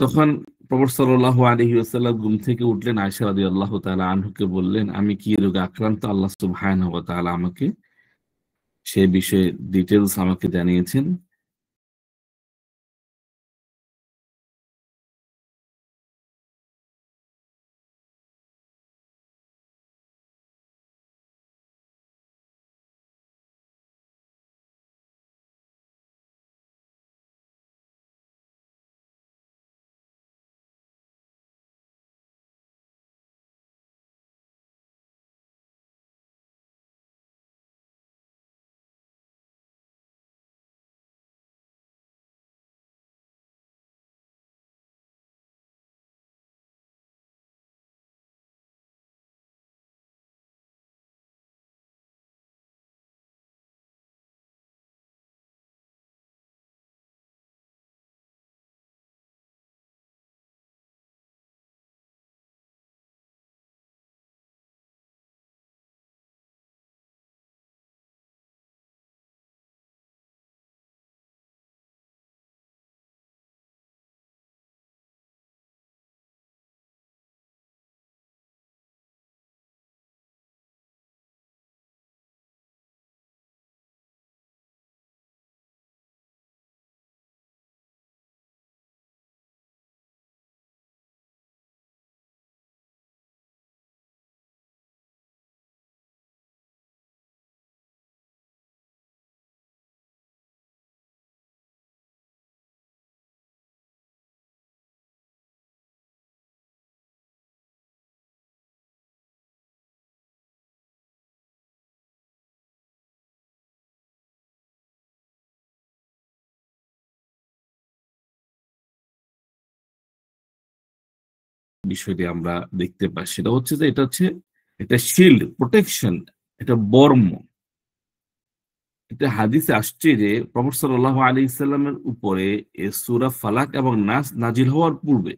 তখন প্রভু সাল্লাল্লাহু আলাইহি ওয়াসাল্লাম ঘুম থেকে উঠলেন, আয়েশা রাদিয়াল্লাহু তাআলা আনহুকে বললেন, আমি কি রোগে আক্রান্ত? আল্লাহ সুবহানাহু ওয়া তাআলা আমাকে সে বিষয়ে ডিটেইলস আমাকে জানিয়েছেন। বিষয়টি আমরা দেখতে পাই সেটা হচ্ছে যে এটা হচ্ছে একটা শিল্ড, প্রোটেকশন, এটা বর্ম। এটা হাদিসে আসছে যে প্রফেট সাল্লাল্লাহু আলাইহি সাল্লামের উপরে এ সূরা ফালাক এবং নাস নাজিল হওয়ার পূর্বে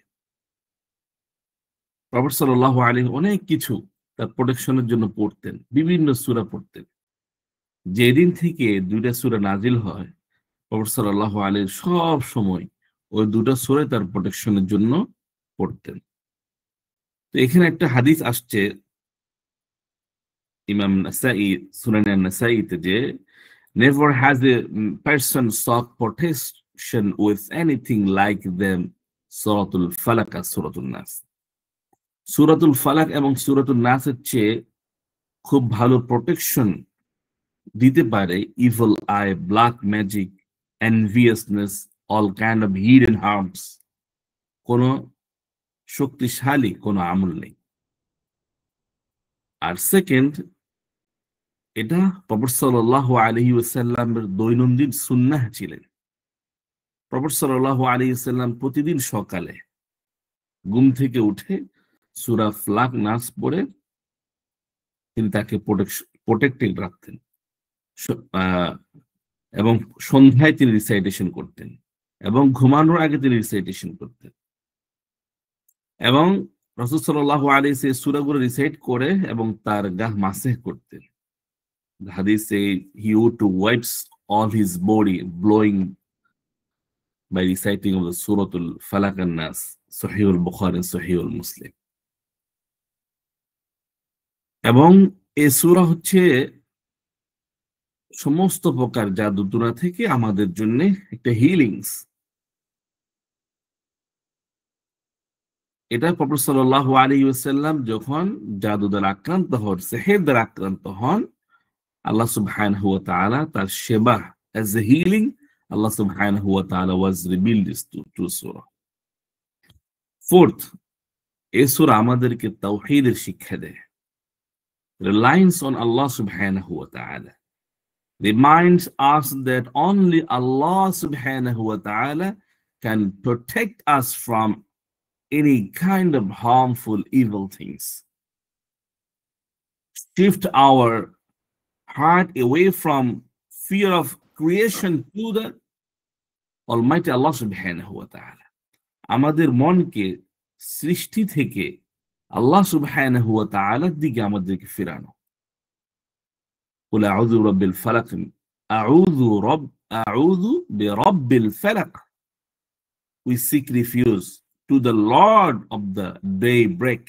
প্রফেট সাল্লাল্লাহু আলাইহি অনেক কিছু তার প্রোটেকশনের জন্য পড়তেন, বিভিন্ন সূরা পড়তেন। যেদিন থেকে দুইটা সূরা নাজিল হয়, প্রফেট সাল্লাল্লাহু আলাইহি সব সময় ওই দুটো সূরা তার প্রোটেকশনের জন্য পড়তেন। তো এখানে একটা হাদিস আসছে ইমাম নাসাই, সুনান নাসাইতে, যে never has a person sought protection with anything like them সূরাতুল ফালাক আর সূরাতুন নাস। সূরাতুল ফালাক এবং সূরাতুন নাসের চেয়ে খুব ভালো প্রোটেকশন দিতে পারে evil eye, black magic, enviousness, all kind of hidden harms. কোন শক্তিশালী কোন আমল নেই। আর সেকেন্ড, এটা প্রফেট সাল্লাল্লাহু আলাইহি ওয়াসাল্লামের দৈনন্দিন সুন্নাহ ছিলেন। প্রফেট সাল্লাল্লাহু আলাইহি ওয়াসাল্লাম প্রতিদিন সকালে ঘুম থেকে উঠে সূরা ফালাক নাস পড়ে তিনি তাকে প্রোটেক্টেড রাখতেন। এবং সন্ধ্যায় তিনি রিসাইটেশন করতেন এবং ঘুমানোর আগে তিনি রিসাইটেশন করতেন। এবং রাসূল সাল্লাল্লাহু আলাইহি ওয়াসাল্লাম সূরাগুলো রিসাইট করে এবং তার গাহ মাসেহ করতেন। The hadith say he used to wipes all his body, blowing by reciting of the Surah Al-Falaq and Nas, Sahih al-Bukhari and Sahih al-Muslim. এবং এই সূরা হচ্ছে সমস্ত প্রকার জাদুটোনা থেকে আমাদের জন্য একটা হিলিংস। এটা প্রফেট সাল্লাল্লাহু আলাইহি ওয়াসাল্লাম যখন জাদু দ্বারা আক্রান্ত হন, সিহর দ্বারা আক্রান্ত হন, আল্লাহ সুবহানাহু ওয়া তাআলা তার সেবা as a healing, Allah subhanahu wa ta'ala was revealed this to surah. Fourth, এই সূরা আমাদেরকে তাওহীদের শিক্ষা দেয়। Reliance on Allah subhanahu wa ta'ala reminds us that only Allah subhanahu wa ta'ala can protect us from any kind of harmful evil things. Shift our heart away from fear of creation to the Almighty Allah subhanahu wa ta'ala. আমাদের মনকে সৃষ্টি থেকে আল্লাহ সুবহানাহু ওয়া তাআলার দিকে আমাদেরকে ফেরানো। কুল আউযু বিরাব্বিল ফালাক, আউযু বিরাব্বিল ফালাক, we seek refuge to the Lord of the daybreak.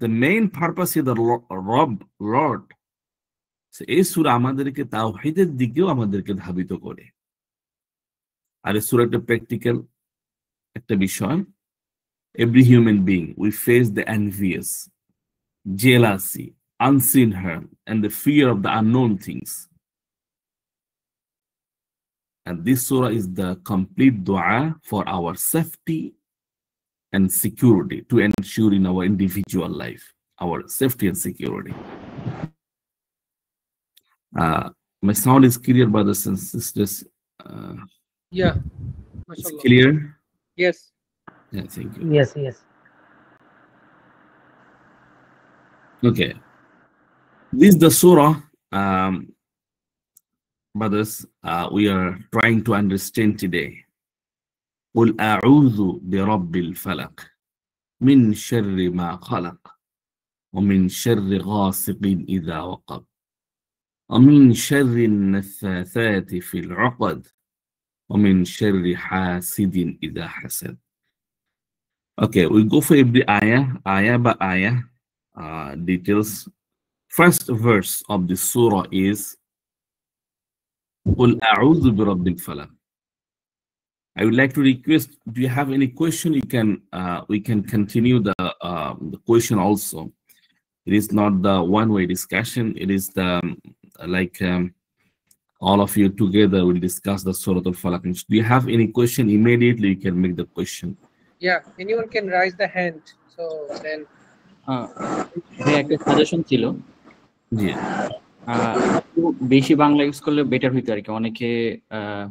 The main purpose is the Lord. So এই সূরা আমাদেরকে তাওহীদের দিকেও আমাদেরকে ধাবিত করে। আর এই সূরা একটা প্র্যাকটিক্যাল একটা বিষয়। Every human being we face the envious, jealousy, unseen harm, and the fear of the unknown things. And this surah is the complete dua for our safety and security, to ensure in our individual life, our safety and security. My sound is clear, brothers and sisters. Yeah. It's clear? Yes. Yeah, thank you. Yes. Okay. This is the surah, brothers, we are trying to understand today. قُلْ أَعُوذُ بِرَبِّ الْفَلَقِ مِنْ شَرِّ مَا خَلَقَ وَمِنْ شَرِّ غَاسِقٍ إِذَا وَقَبَ وَمِنْ شَرِّ النَّفَّاثَاتِ فِي الْعُقَدِ وَمِنْ شَرِّ حَاسِدٍ إِذَا حَسَدَ. Okay, we go for every ayah by ayah, details. First verse of the surah is قُلْ أَعُوذُ بِرَبِّ الْفَلَقِ. I would like to request, do you have any question? You can we can continue the question also. It is not the one-way discussion. It is the all of you together will discuss the Surah Al-Falaq. Do you have any question? Immediately you can make the question. Yeah, anyone can raise the hand. So then একটা suggestion ছিল, জি, একটু বেশি Bangla use করলে better হইতো আর কি। অনেকে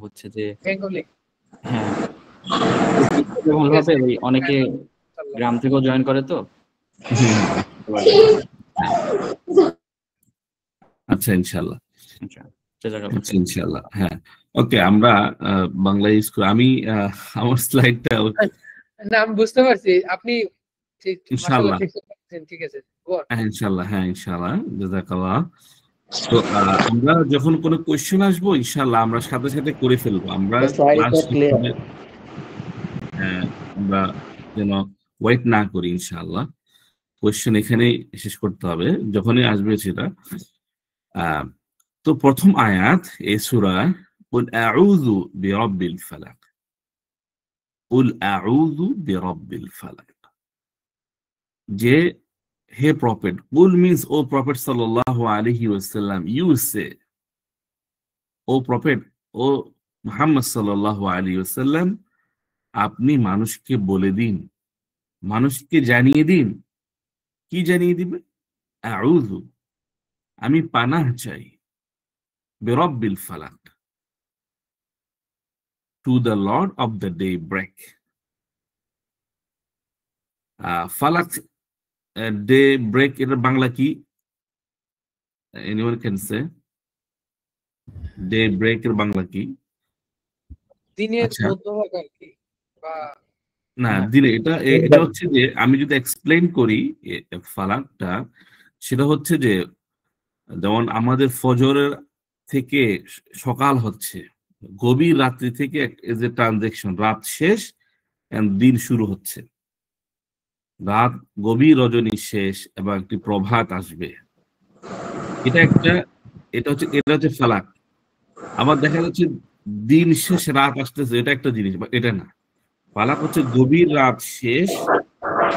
হচ্ছে যে Bengali. হ্যাঁ ভালোভাবে অনেকে গ্রাম থেকেও জয়েন করে তো। আচ্ছা ইনশাআল্লাহ, আচ্ছা ইনশাআল্লাহ। হ্যাঁ, ওকে, আমরা বাংলা ইউজ করি। আমি আমার স্লাইডটা না, আমি বুঝতে পারছি আপনি ইনশাআল্লাহ, ঠিক আছে, ইনশাআল্লাহ। হ্যাঁ, ইনশাআল্লাহ, জাযাকাল্লাহ। তো আমরা যখন কোনো কোয়েশ্চেন আসবো ইনশাআল্লাহ আমরা সাথে সাথে করে ফেলবো। আমরা আমরা যেন ওয়েট না করি, ইনশাআল্লাহ কোয়েশ্চেন এখানেই শেষ করতে হবে যখনই আসবে সেটা। তো প্রথম আয়াত এই সূরা, কুল আউযু বিরাব্বিল ফালাক। কুল আউযু বিরাব্বিল ফালাক, যে হে প্রফেট, কুল মিন্স ও প্রফেট সাল্লাল্লাহু আলাইহি ওয়াসাল্লাম, ইউ সে, ও প্রফেট, ও মুহাম্মদ সাল্লাল্লাহু আলাইহি ওয়াসাল্লাম, আপনি মানুষকে বলে দিন, মানুষকে জানিয়ে দিন। কি জানিয়ে দিবে? আউযু, আমি পানাহ চাই, বিরাব্বিল ফালাক, to the lord of the daybreak. ফালাক, ডে ব্রেক, এর বাংলা কি? Anyone can say? Daybreak এর বাংলা কি? দিনের মধ্যভাগ আর কি, বা না, দিনে, এটা হচ্ছে যে আমি যদি এক্সপ্লেইন করি ফালাকটা, সেটা হচ্ছে যে যেমন আমাদের ফজরের থেকে সকাল হচ্ছে, গভীর রাত্রি থেকে যে ট্রানজেকশন, রাত শেষ এন্ড দিন শুরু হচ্ছে, রাত গভীর রজনী শেষ এবং একটি প্রভাত আসবে। এটা হচ্ছে ফালাক। আবার দেখা যাচ্ছে দিন শেষ রাত আসতেছে, এটা একটা জিনিস, এটা না। ফালাক হচ্ছে গভীর রাত শেষ,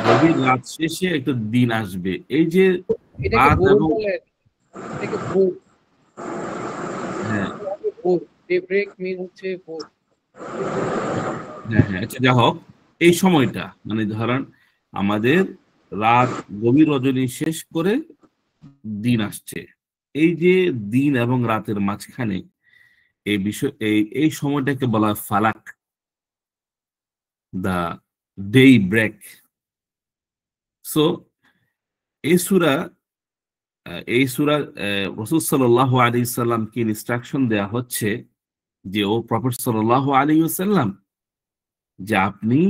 গভীর রাত শেষে একটা দিন আসবে। এই যে রাত এবং হ্যাঁ, আচ্ছা, যা হোক, এই সময়টা মানে ধরেন আমাদের রাত গভীর রজনী শেষ করে দিন আসছে, এই যে দিন এবং রাতের মাঝখানে এই বিষয়, এই সময়টাকে বলা হয় ফালাক, দা ডে ব্রেক। সো এই সূরা রাসূল সাল্লাল্লাহু আলাইহি সাল্লামকে ইনস্ট্রাকশন দেয়া হচ্ছে যে ও প্রফেট সাল্লাল্লাহু আলাইহি ওয়াসাল্লাম, যে আপনি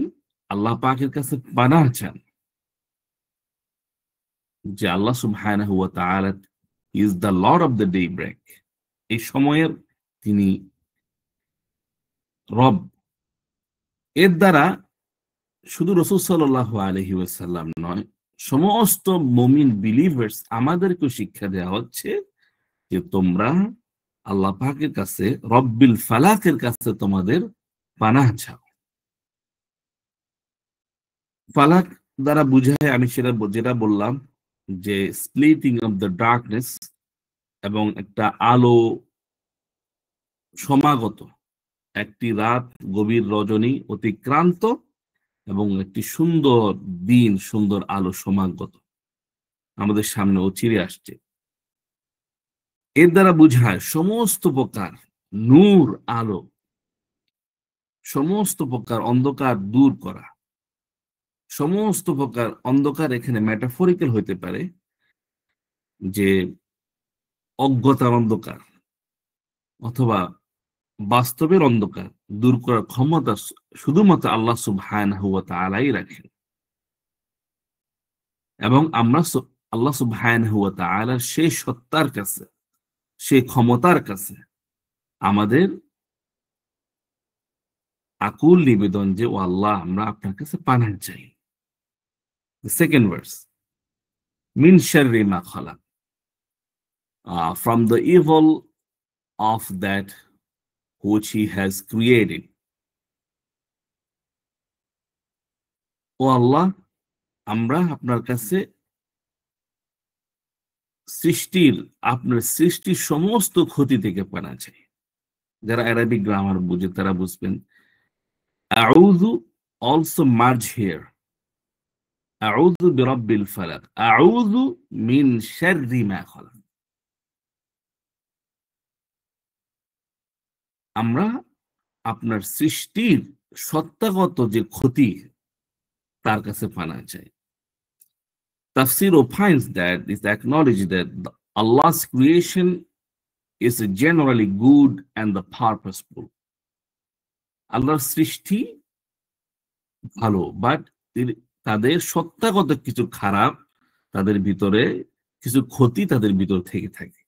আল্লাহ পাকের কাছে পানাহ চান, যে আল্লাহ সুবহানাহু ওয়া তাআলা is the lord of the daybreak, এই সময়ের তিনি রব। এর দ্বারা শুধু রাসূল সাল্লাল্লাহু আলাইহি ওয়াসাল্লাম নয়, সমস্ত মুমিন বিলিভার্স আমাদেরকে শিক্ষা দেওয়া হচ্ছে যে তোমরা আল্লাহ পাকের কাছে, রব্বিল ফালাকের কাছে তোমাদের পানাহ চাও। ফালাক দ্বারা বুঝায়, আমি যেটা বললাম যে স্প্লিটিং অফ দ্য ডার্কনেস, এবং একটা আলো সমাগত, একটি রাত, গভীর রজনী অতিক্রান্ত, এবং একটি সুন্দর দিন, সুন্দর আলো সমাগত আমাদের সামনে চিরে আসছে। এর দ্বারা বুঝায় সমস্ত প্রকার নূর, আলো, সমস্ত প্রকার অন্ধকার দূর করা। সমস্ত প্রকার অন্ধকার এখানে মেটাফরিক্যাল হইতে পারে, যে অজ্ঞতার অন্ধকার অথবা বাস্তবের অন্ধকার দূর করার ক্ষমতা শুধুমাত্র আল্লাহ সুবহানাহু ওয়া তাআলাই রাখেন। এবং আমরা আল্লাহ সুবহানাহু ওয়া তাআলার সেই সত্তার কাছে, সেই ক্ষমতার কাছে আমাদের আকুল নিবেদন যে, ও আল্লাহ, আমরা আপনার কাছে পানাহ চাই। সেকেন্ড ভার্স, মিন শাররি মা খালাক, from the evil of that which he has created. ও আল্লাহ, আমরা আপনার কাছে আপনার সৃষ্টির সমস্ত ক্ষতি থেকে পানাহ চাই। যারা আরবিক গ্রামার বুঝে তারা বুঝবেন, আউযু also merge here. আউযু বিরাব্বিল ফালাক, আউযু মিন শাররি মা খালাক। আমরা আপনার সৃষ্টির সত্তাগত যে ক্ষতি, তার কাছে পানাহ চাই। Tafsir opines that is acknowledged that Allah's creation is generally good and the purposeful. আল্লাহর সৃষ্টি ভালো, বাট তাদের সত্তাগত কিছু খারাপ, তাদের ভিতরে কিছু ক্ষতি তাদের ভিতর থেকে থাকে।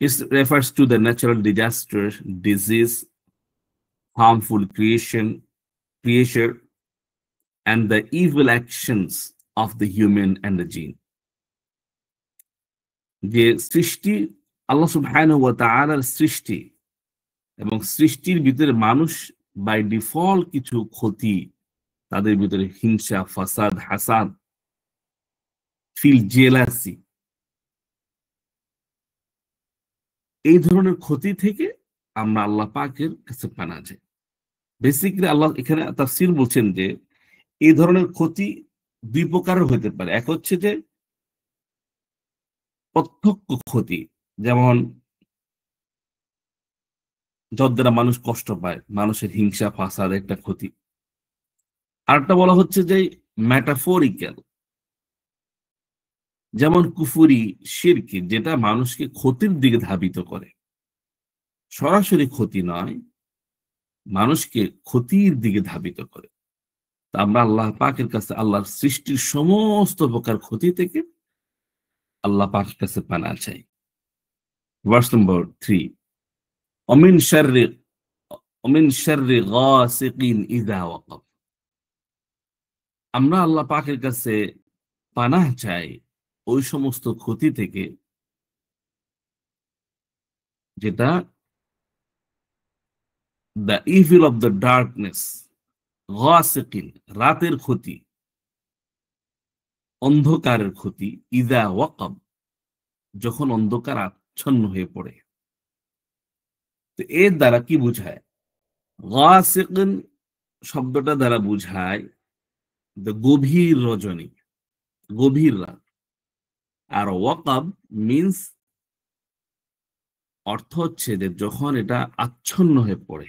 It refers to the natural disaster, disease, harmful creature, and the evil actions of the human and the jinn. যে সৃষ্টি, আল্লাহ সুবহানাহু ওয়া তাআলার সৃষ্টি, এবং সৃষ্টির ভিতরে মানুষ বাই ডিফল্ট কিছু ক্ষতি, তাদের ভিতরে হিংসা, ফাসাদ, হাসাদ, ফিল জেলাসি, এই ধরনের ক্ষতি থেকে আমরা আল্লাহ পাকের কাছে পানাহ চাই। বেসিক্যালি আল্লাহ এখানে তাফসীর বলছেন যে এই ধরনের ক্ষতি দুই প্রকারের হতে পারে। এক হচ্ছে যে প্রত্যক্ষ ক্ষতি, যেমন যার দ্বারা মানুষ কষ্ট পায়, মানুষের হিংসা, ফাসাদ একটা ক্ষতি। আরেকটা বলা হচ্ছে যে মেটাফরিক্যাল, যেমন কুফরি, শিরক, যেটা মানুষকে ক্ষতির দিকে ধাবিত করে। সরাসরি ক্ষতি নয়, মানুষকে ক্ষতির দিকে ধাবিত করে। তা আমরা আল্লাহ পাকের কাছে আল্লাহর সৃষ্টির সমস্ত প্রকার ক্ষতি থেকে আল্লাহ পাকের কাছে পানাহ চাই। ভার্স নম্বর 3, অমিন শাররি গাসিকিন ইযা ওয়াকাব। আমরা আল্লাহ পাকের কাছে পানাহ চাই ওই সমস্ত ক্ষতি থেকে যেটা the evil of the darkness, গাসিকিন রাতের ক্ষতি, অন্ধকারের ক্ষতি, ইযা ওয়াকাব যখন অন্ধকার আচ্ছন্ন হয়ে পড়ে। তো এর দ্বারা কি বুঝায়? গাসিকিন শব্দটা দ্বারা বুঝায় গভীর রজনী, গভীর রাত। আর ওয়াকাব মিন্স, অর্থ হচ্ছে যে যখন এটা আচ্ছন্ন হয়ে পড়ে,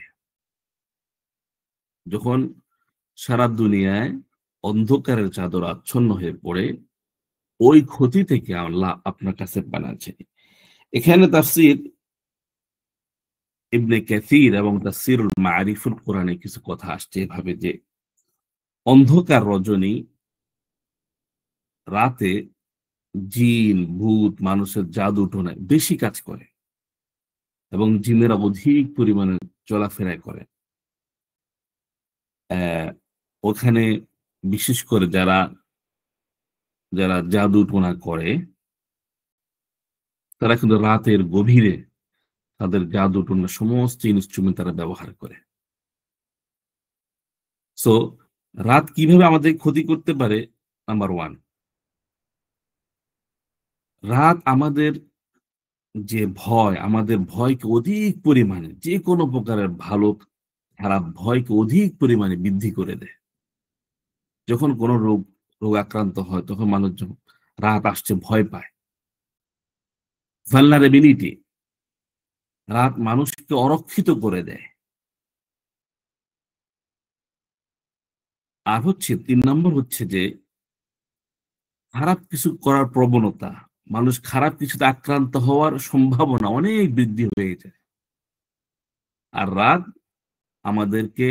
যখন সারা দুনিয়ায় অন্ধকারের চাদর আচ্ছন্ন হয়ে পড়ে, ওই ক্ষতি থেকে আল্লাহ আপনার কাছে পানাহ চাই। এখানে তাফসীর ইবনে কাসীর এবং তাফসীরুল মাআরিফুল কোরআনে কিছু কথা আসছে এভাবে যে অন্ধকার রজনী, রাতে জিন, ভূত, মানুষের জাদু টোনায় বেশি কাজ করে, এবং জিনেরা অধিক পরিমাণে চলাফেরা করে। ওখানে বিশেষ করে যারা যারা জাদু টোনা করে তারা কিন্তু রাতের গভীরে তাদের জাদু টোনা সমস্ত ইনস্ট্রুমেন্ট তারা ব্যবহার করে। সো রাত কিভাবে আমাদের ক্ষতি করতে পারে? নাম্বার ওয়ান, রাত আমাদের যে ভয়, আমাদের ভয়কে অধিক পরিমাণে, যে কোনো প্রকারের ভালো খারাপ ভয়কে অধিক পরিমাণে বৃদ্ধি করে দেয়। যখন কোনো রোগ আক্রান্ত হয় তখন মানুষজন রাত আসছে ভয় পায়। ভালনারেবিলিটি, রাত মানুষকে অরক্ষিত করে দেয়। আর হচ্ছে 3 নম্বর হচ্ছে যে খারাপ কিছু করার প্রবণতা, মানুষ খারাপ কিছুতে আক্রান্ত হওয়ার সম্ভাবনা অনেক বৃদ্ধি হয়ে যায়। আর রাত আমাদেরকে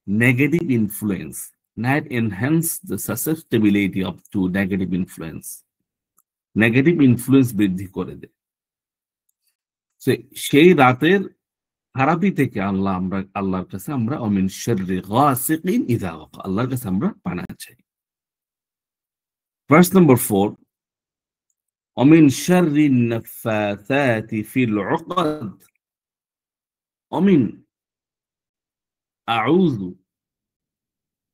negative influence, night enhance the susceptibility of to negative influence, negative influence বৃদ্ধি করে দেয়। সেই রাতের খারাপি থেকে আল্লাহর কাছে আমরা অমিন শাররি গাসিকিন ইযা ওয়াকা, আল্লাহর কাছে আমরা পানাহ চাই। ভার্স নম্বর 4, অমিন শাররি নাফাসাতি ফিল উকদ, অমিন আউযু,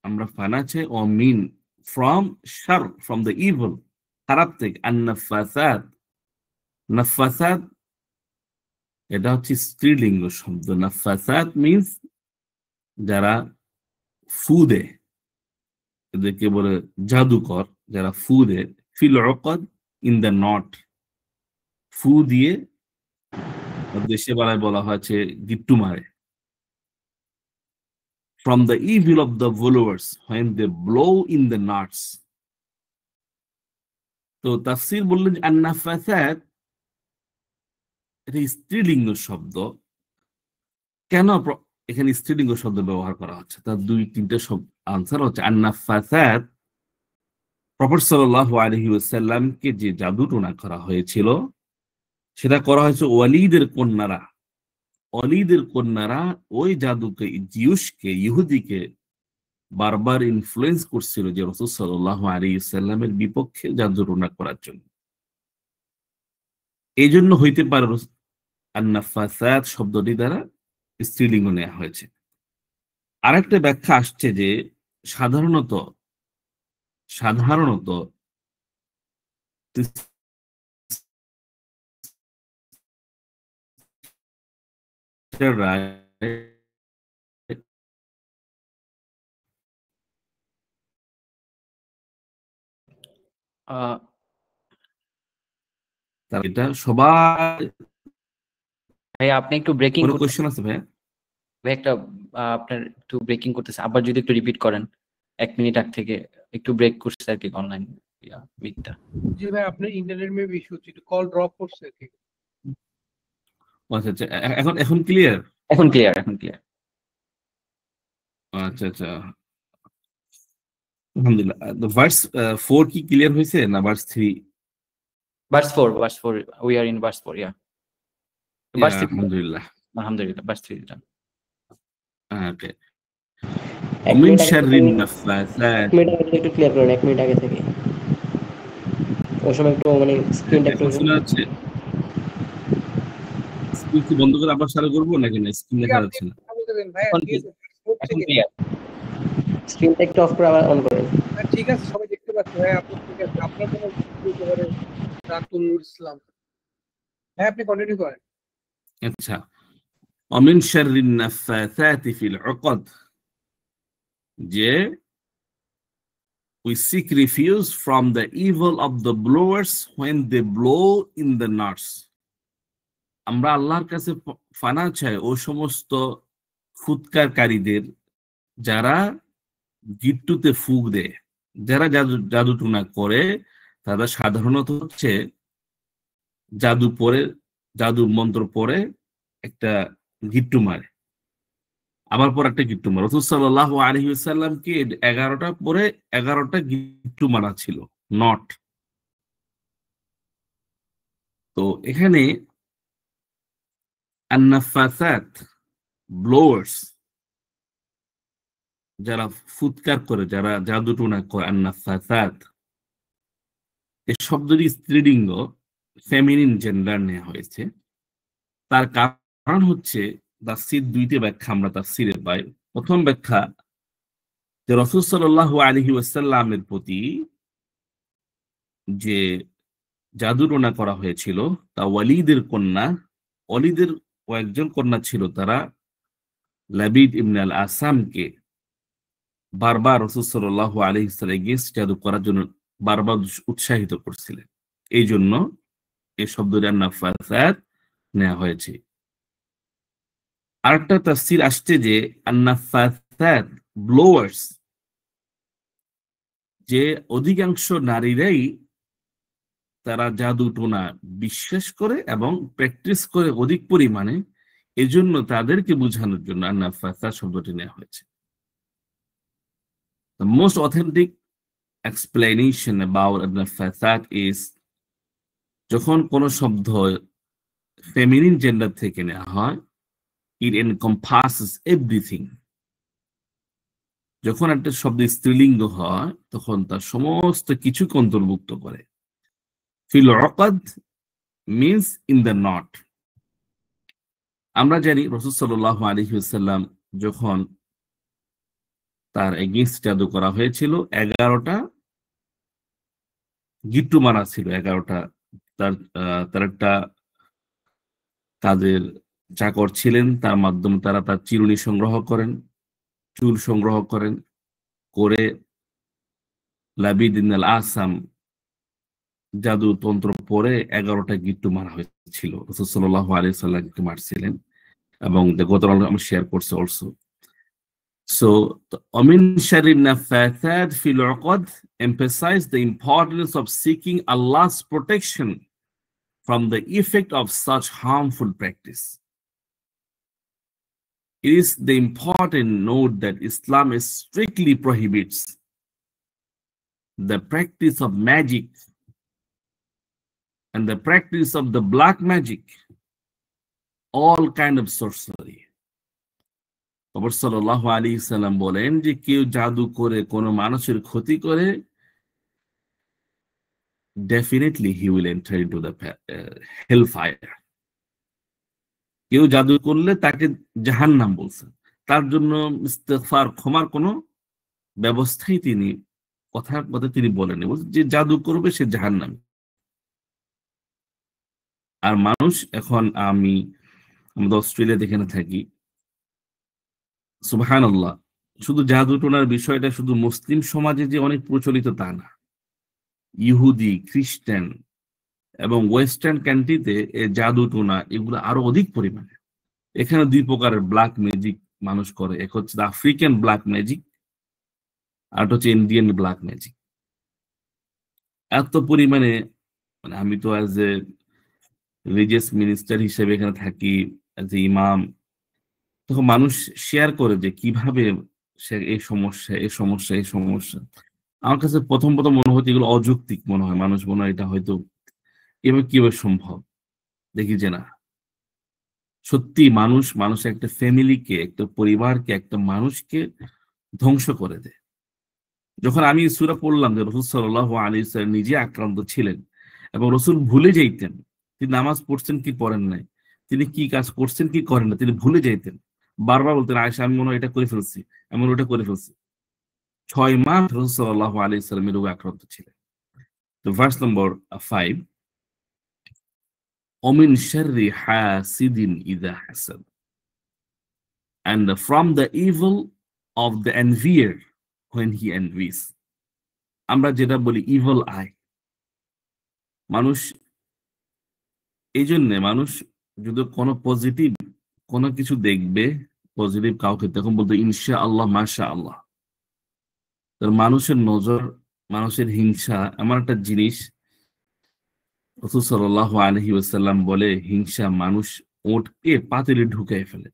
আমরা পানাহ চাই অমিন from Shar, from the evil, খারাপ থেকে। আন নাফাসাত, নাফাসাত এটা হচ্ছে স্ত্রীলিঙ্গ শব্দ। নাফাসাত মিন্স যারা ফু দেয়, এদেরকে বলে জাদুকর, যারা ফু দেয়। ফিল উকদ, ইন দ্য নট, ফু দিয়ে দেশে বেলায় বলা হয়েছে গিট্টু মারে। From the evil of the followers when they blow in the knots. তো তাফসীর বললেন যে আন-নাফাসাত এটা স্ত্রীলিঙ্গ শব্দ। কেন এখানে স্ত্রীলিঙ্গ শব্দ ব্যবহার করা হচ্ছে? তার 2-3টে আনসার হচ্ছে। আন-নাফাসাত, প্রফেট সাল্লাল্লাহু আলাইহি ওয়াসাল্লামকে যে জাদু টোনা করা হয়েছিল সেটা করা হয়েছে ওয়ালিদের কন্যারা। ওয়ালিদের কন্যারা ওই জাদুকে, ইহুদিকে বারবার ইনফ্লুয়েন্স করছিল যে রাসূল সাল্লাল্লাহু আলাইহি ওয়াসাল্লামের বিপক্ষে জাদু টোনা করার জন্য। এই জন্য হইতে পারে আন-নাফাসাত শব্দটি দ্বারা স্ত্রীলিঙ্গ নেওয়া হয়েছে। আরেকটা ব্যাখ্যা আসছে যে সাধারণত আহ, এটা সবাই। ভাইয়া আপনি একটু ব্রেকিং কোনো করতে, কোয়েশ্চেন আছে ভাইয়া? ভাই একটা আপনার একটু ব্রেকিং করতেছে, আবার যদি একটু রিপিট করেন 1 মিনিট আগ থেকে একটু ব্রেক করছে আর কি অনলাইন মিটটা। जी भाई आपने इंटरनेट में भी इशू थी, कॉल ड्रॉप कर सकते। আচ্ছা আচ্ছা, এখন এখন ক্লিয়ার? এখন ক্লিয়ার, এখন ক্লিয়ার। আচ্ছা আচ্ছা, আলহামদুলিল্লাহ। ভার্স 4 কি ক্লিয়ার হয়েছে না verse 3? Verse 4 we are in verse 4, yeah. Verse 3, আলহামদুলিল্লাহ। আলহামদুলিল্লাহ, ভার্স 3 ডান। ওকে। 1 মিন মিনিট আগে শাররিন থেকে, নাফাসাত, 1 মিনিট আগে থেকে একটু ক্লিয়ার করেন, 1 মিনিট আগে থেকে। ওই সময় একটু মানে স্ক্রিনটা একটু এখন শোনা যাচ্ছে? স্ক্রিন কি বন্ধ করে আবার চালু করবো নাকি না? স্ক্রিন দেখা আপনি যাচ্ছে না। বলতে দেন ভাই, এখন ঠিক আছে স্মুথ এখন থেকে। ক্লিয়ার। স্ক্রিনটা একটু অফ করে আবার অন করেন। হ্যাঁ, ঠিক আছে সবাই দেখতে পাচ্ছে ভাই, আপনি ঠিক আছে, আপনার জন্য বলতে পারে রাতুল ইসলাম। হ্যাঁ আপনি কন্টিনিউ করেন। আচ্ছা, অমিন শাররিন নাফাসাতি ফিল উকদ, যে we seek refuge from the evil of the blowers when they blow in the knots. আমরা আল্লাহর কাছে ফানা চাই ও সমস্ত ফুৎকারকারীদের, যারা গিট্টুতে ফুক দেয়। যারা জাদু টুনা করে তারা সাধারণত হচ্ছে জাদু মন্ত্র পরে একটা গিট্টু মারে, আবার পর একটা গিট্টু মারে। রাসূল সাল্লাল্লাহু আলাইহি ওয়াসাল্লামকে 11টা পরে 11টা গিট্টু মারা ছিল, নট। তো এখানে আন-নাফাসাত, ব্লোয়ার্স, যারা ফুৎকার করে, যারা জাদুটোনা করে, আন্নাফাসাত, এই শব্দটি স্ত্রীলিঙ্গ, ফেমিনিন জেন্ডার নেওয়া হয়েছে। তার কারণ হচ্ছে তাফসীর দুইটি ব্যাখ্যা আমরা তাফসীরে পাই। প্রথম ব্যাখ্যা যে রাসূল সাল্লাল্লাহু আলাইহি ওয়াসাল্লামের প্রতি যে জাদুটোনা করা হয়েছিল তা ওয়ালিদের কন্যা, ওয়ালিদের কয়েকজন কন্যা ছিল, তারা লাবিদ ইবনে আল আসামকে বারবার রাসূল সাল্লাল্লাহু আলাইহি ওয়াসাল্লাম এগেইনস্ট জাদু করার জন্য বারবার উৎসাহিত করছিলেন। এই জন্য এই শব্দটি আন্নাফাসাত নেওয়া হয়েছে। আরেকটা তাফসীর আসছে যে আন্নাফাসাত ব্লোয়ার্স, যে অধিকাংশ নারীরাই তারা জাদুটোনা বিশ্বাস করে এবং প্র্যাকটিস করে অধিক পরিমাণে, এজন্য তাদেরকে বোঝানোর জন্য আন্নাফাসাত শব্দটি নেওয়া হয়েছে। The most authentic explanation about an-nafasat is যখন কোন শব্দ ফেমিনিন জেন্ডার থেকে নেওয়া হয়, it encompasses everything. যখন একটা শব্দ স্ত্রীলিঙ্গ হয় তখন তার সমস্ত কিছুকে অন্তর্ভুক্ত করে। ফিল উকাদ means in the knot. আমরা জানি রাসূল সাল্লাল্লাহু আলাইহি ওয়াসাল্লাম যখন তার এগেইনস্ট জাদু করা হয়েছিল, 11টা গিট্টু মারা ছিল। 11টা তার একটা কাজের চাকর ছিলেন, তার মাধ্যমে তারা তার চিরুনি সংগ্রহ করেন, চুল সংগ্রহ করেন, করে লাবিদ ইবনে আল আসাম জাদু তন্ত্র পরে 11টা গিট্টু মারা হয়েছিল। রাসূল সাল্লাল্লাহু আলাইহি ওয়াসাল্লাম গিট্টু মারছিলেন এবং গতকাল আমি শেয়ার করছি also. So, Amin Sharif Nafathat fil Uqad emphasize the importance of seeking Allah's protection from the effect of such harmful practice. It is the important note that Islam strictly prohibits the practice of magic and the practice of the black magic, all kind of sorcery. Prophet সাল্লাল্লাহু আলাইহি সাল্লাম বলেন যে কেউ জাদু করে কোনো মানুষের ক্ষতি করে, definitely he will enter into the hellfire. কেউ জাদু করলে তাকে জাহান্নাম বলছেন, তার জন্য ইস্তিগফার, ক্ষমার কোনো ব্যবস্থাই তিনি কথার কথা তিনি বলেন, যে জাদু করবে সে জাহান্নাম। আর মানুষ এখন, আমাদের অস্ট্রেলিয়া যেখানে থাকি, সুবহানাল্লাহ, শুধু জাদুটোনার বিষয়টা শুধু মুসলিম সমাজে যে অনেক প্রচলিত তা না, ইহুদি, খ্রিস্টান এবং ওয়েস্টার্ন কান্ট্রিতে এই জাদুটোনা এগুলো আরো অধিক পরিমাণে। এখানে দুই প্রকারের ব্ল্যাক ম্যাজিক মানুষ করে, এক হচ্ছে আফ্রিকান ব্ল্যাক ম্যাজিক, আর হচ্ছে ইন্ডিয়ান ব্ল্যাক ম্যাজিক। এত পরিমাণে, মানে আমি তো অ্যাজ এ রিলিজিয়াস মিনিস্টার হিসেবে এখানে থাকি, অ্যাজ এ ইমাম, তখন মানুষ শেয়ার করে যে কিভাবে সে এই সমস্যা এই সমস্যা এই সমস্যা। আমার কাছে প্রথম মনে হচ্ছে এগুলো অযৌক্তিক মনে হয়, মানুষ মনে হয় এটা হয়তো এভাবে কিভাবে সম্ভব। দেখি যে না, সত্যি মানুষ একটা ফ্যামিলিকে, একটা পরিবারকে, একটা মানুষকে ধ্বংস করে দেয়। যখন আমি সূরা পড়লাম যে রাসূল সাল্লাল্লাহু আলাইহি ওয়াসাল্লাম নিজে আক্রান্ত ছিলেন এবং রাসূল ভুলে যাইতেন তিনি নামাজ পড়ছেন কি পড়েন নাই, তিনি কি কাজ করছেন কি করেন না, তিনি ভুলে যাইতেন, বারবার বলতেন আয়েশা আমি মনে হয় এটা করে ফেলছি, আমি ওটা করে ফেলছি। 6 মাস রাসূল সাল্লাল্লাহু আলাইহি ওয়াসাল্লাম রোগে আক্রান্ত ছিলেন। তো verse number 5, ومن شر حاسد إذا حسد, and from the evil of the envier when he envies. আমরা যেটা বলি ইভিল আই, মানুষ এই জন্যে মানুষ যদি কোনো পজিটিভ কোনো কিছু দেখবে, পজিটিভ কাউকে, তখন বলতো ইনশাআল্লাহ মাশাআল্লাহ। তার মানুষের নজর, মানুষের হিংসা এমন একটা জিনিস, রাসূল সাল্লাল্লাহু আলাইহি ওয়াসাল্লাম বলে হিংসা মানুষ ওটকে পাতিলে ঢুকাই ফেলে,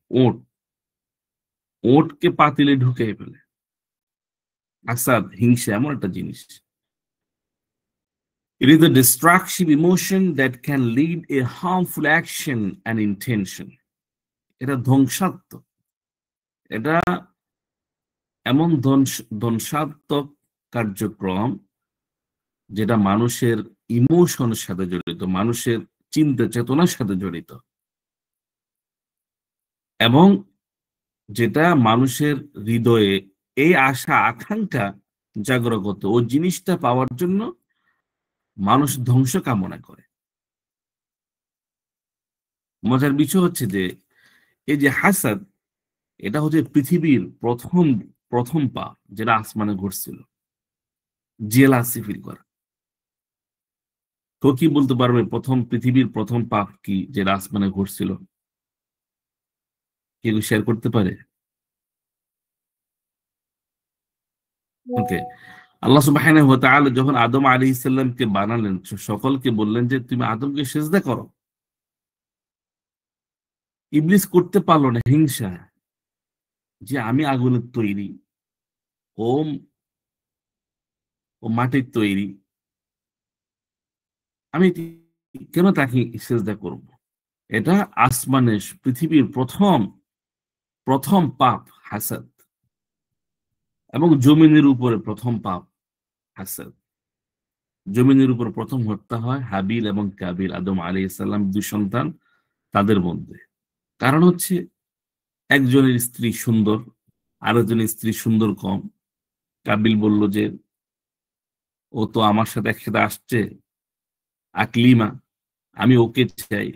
ওটকে পাতিলে ঢুকাই ফেলে। আসাদ, হিংসা এমন একটা জিনিস, it is a destructive emotion that can lead a harmful action and intention. এটা ধ্বংসাত্মক, এটা এমন ধ্বংসাত্মক কার্যক্রম যেটা মানুষের ইমোশনের সাথে জড়িত, মানুষের চিন্তা চেতনার সাথে জড়িত, এবং যেটা মানুষের হৃদয়ে এই আশা আকাঙ্ক্ষা জাগ্রত করতে, ওই জিনিসটা পাওয়ার জন্য মানুষ ধ্বংস কামনা করে। মজার বিষয় হচ্ছে যে এই যে হাসাদ, এটা হচ্ছে পৃথিবীর প্রথম পাপ যেটা আসমানে ঘটছিল, জেলাসি ফিল করা। তো কি বলতে পারবে পৃথিবীর প্রথম পাপ কি যেটা আসমানে ঘটছিল? কেউ শেয়ার করতে পারে? ওকে, আল্লাহ সুবহানাহু ওয়া তাআলা যখন আদম আলাইহিস সালামকে বানালেন, সকলকে বললেন যে তুমি আদমকে সিজদা করো। ইবলিস করতে পারলো না, হিংসা, যে আমি আগুনের তৈরি, ও মাটির তৈরি, আমি কেন তাকে সিজদা করব? এটা আসমানের পৃথিবীর প্রথম পাপ হাসাদ, এবং জমিনের উপরে প্রথম পাপ হাসাদ। জমিনের উপর প্রথম হত্যা হয় হাবিল এবং কাবিল, আদম আলাইহিস সালাম দুই সন্তান, তাদের মধ্যে। কারণ হচ্ছে একজনের স্ত্রী সুন্দর, আরেকজনের স্ত্রী সুন্দর কম। কাবিল বলল যে ও তো আমার সাথে একসাথে আসছে, আকলিমা, আমি ওকে চাই।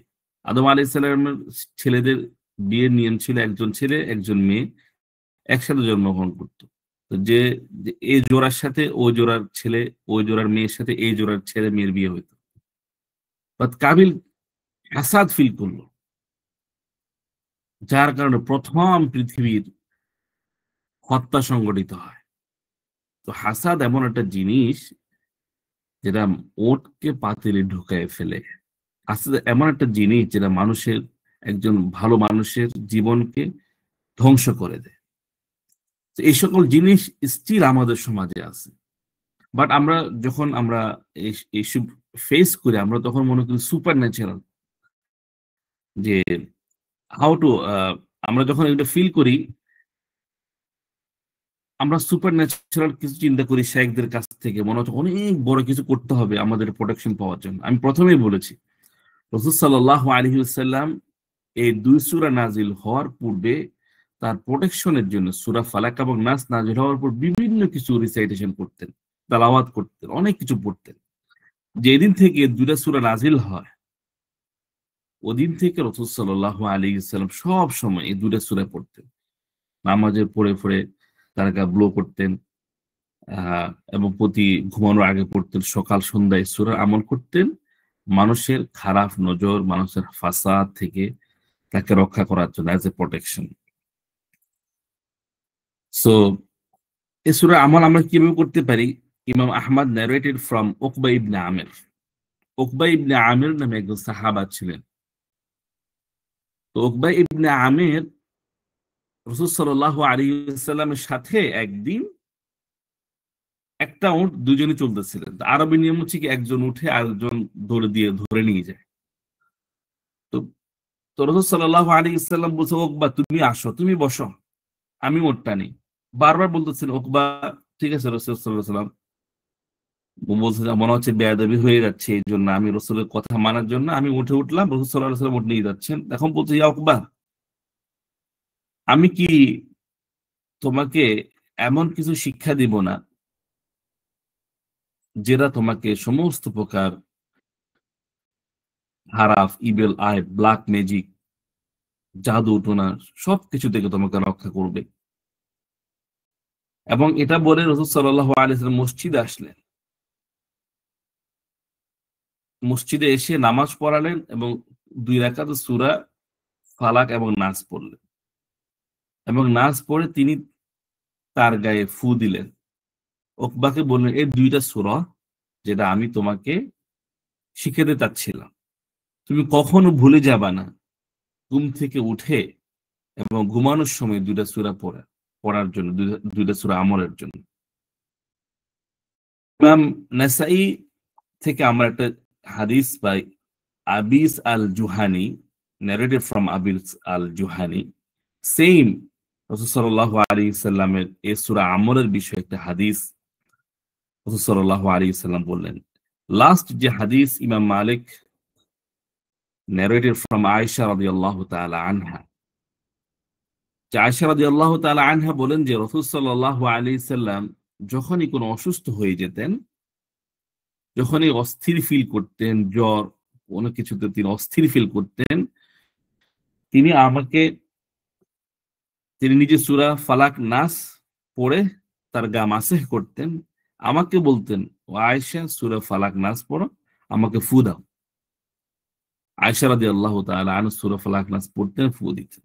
আদম আলাইহিস সালামের ছেলেদের বিয়ের নিয়ম ছিল একজন ছেলে একজন মেয়ে একসাথে জন্মগ্রহণ করতো। তো যে এই জোড়ার সাথে ওই জোড়ার ছেলে, ওই জোড়ার মেয়ের সাথে এই জোড়ার ছেলে মেয়ের বিয়ে হইতো। বাট কাবিল হাসাদ ফিল করলো, যার কারণে প্রথম পৃথিবীর হত্যা সংগঠিত হয়। তো হাসাদ এমন একটা জিনিস যেটা ওটকে পাতিলে ঢুকায় ফেলে। হাসাদ এমন একটা জিনিস যেটা একজন ভালো মানুষের জীবনকে ধ্বংস করে দেয়। তো এই সকল জিনিস স্টিল আমাদের সমাজে আছে। বাট যখন আমরা এইসব ফেস করি, আমরা তখন মনে করি সুপার ন্যাচারাল, যে আমরা যখন এটা ফিল করি, আমরা সুপার ন্যাচারাল কিছু চিন্তা করি শেখদের কাছ থেকে, মনে হচ্ছে অনেক বড় কিছু করতে হবে আমাদের প্রোটেকশন পাওয়ার জন্য। আমি প্রথমেই বলেছি রাসূল সাল্লাল্লাহু আলাইহি ওয়াসাল্লাম এই দুই সূরা নাজিল হওয়ার পূর্বে তার প্রোটেকশনের জন্য সূরা ফালাক এবং নাস নাজিল হওয়ার পর বিভিন্ন কিছু রিসাইটেশন করতেন, তেলাওয়াত করতেন, অনেক কিছু পড়তেন। যেদিন থেকে দুইটা সূরা নাজিল হয়, ওদিন থেকে রাসূল সাল্লাল্লাহু আলাইহি ওয়াসাল্লাম সব সময় এই দুইটা সূরা পড়তেন। নামাজে পড়ে পড়ে তারা ব্লো করতেন, এবং প্রতি ঘুমানোর আগে পড়তেন, সকাল সন্ধ্যায় সূরা আমল করতেন, মানুষের খারাপ নজর, মানুষের ফাসাদ থেকে তাকে রক্ষা করার জন্য, অ্যাজ এ প্রোটেকশন। সো এই সূরা আমল আমরা কিভাবে করতে পারি? ইমাম আহমদ ন্যারেটেড ফ্রম উকবা ইবনে আমির। উকবা ইবনে আমির নামে একজন সাহাবা ছিলেন। তো উকবা ইবনে আমির রাসূল সাল্লাল্লাহু আলাইহি ওয়াসাল্লামের সাথে একদিন একটা উট দুজনে চলতেছিলেন। আরবি নিয়ম হচ্ছে কি একজন উঠে আরেকজন দৌড়ে দিয়ে ধরে নিয়ে যায়। তো রাসূল সাল্লাল্লাহু আলাইহি ওয়াসাল্লাম বলছে, উকবা তুমি আসো, তুমি বসো, আমি উটটা নেই। বারবার বলতেছেন উকবা, ঠিক আছে। রাসূল সাল্লাল্লাহু আলাইহি ওয়াসাল্লাম বলছে যে মনে হচ্ছে বেয়াদবি হয়ে যাচ্ছে, এই জন্য আমি রাসূলের কথা মানার জন্য আমি উঠে উঠলাম। রাসূল সাল্লাল্লাহু আলাইহি ওয়াসাল্লাম উঠ নিয়ে যাচ্ছেন, এখন বলছে ইয়া উকবা, আমি কি তোমাকে এমন কিছু শিক্ষা দিব না যেটা তোমাকে সমস্ত প্রকার হারাফ, ইবেল আই, ব্ল্যাক ম্যাজিক, জাদু টোনা সবকিছু থেকে তোমাকে রক্ষা করবে। এবং এটা বলে রাসূল সাল্লাল্লাহু আলাইহি ওয়াসাল্লাম মসজিদে আসলেন। মসজিদে এসে নামাজ পড়ালেন এবং 2 রাকাত সূরা ফালাক এবং নাস পড়লেন, এবং নাস পড়ে তিনি তার গায়ে ফু দিলেন। উকবাকে বললেন, এই 2টা সূরা যেটা আমি তোমাকে শিখাতে চাচ্ছিলাম, তুমি কখনো ভুলে যাবা না ঘুম থেকে উঠে এবং ঘুমানোর সময় 2টা সূরা পড়ার জন্য, 2টা সূরা আমলের জন্য। ইমাম নাসাই থেকে আমরা একটা হাদিস পাই, আবিস আল জুহানি narrated from আবিস আল জুহানি, same রাসূল সাল্লাল্লাহু আলাইহি ওয়াসাল্লামের এই সূরা আমরের বিষয়ে একটা হাদিস রাসূল সাল্লাল্লাহু আলাইহি ওয়াসাল্লাম বললেন। লাস্ট যে হাদিস ইমাম মালিক narrated from Aisha radiyallahu ta'ala anha, যে আয়েশা রাদিয়াল্লাহু তাআলা আনহা বলেন যে রাসূল সাল্লাল্লাহু আলাইহি সাল্লাম যখনই কোনো অসুস্থ হয়ে যেতেন, যখনই অস্থির ফিল করতেন, জ্বর কোনো কিছুতে তিনি অস্থির ফিল করতেন, তিনি নিজে সূরা ফালাক নাস পড়ে তার গা মাসেহ করতেন, আমাকে বলতেন ও আয়েশা সূরা ফালাক নাস পড়ো, আমাকে ফু দাও। আয়েশা রাদিয়াল্লাহু তাআলা আনহা সূরা ফালাক নাস পড়তেন, ফু দিতেন।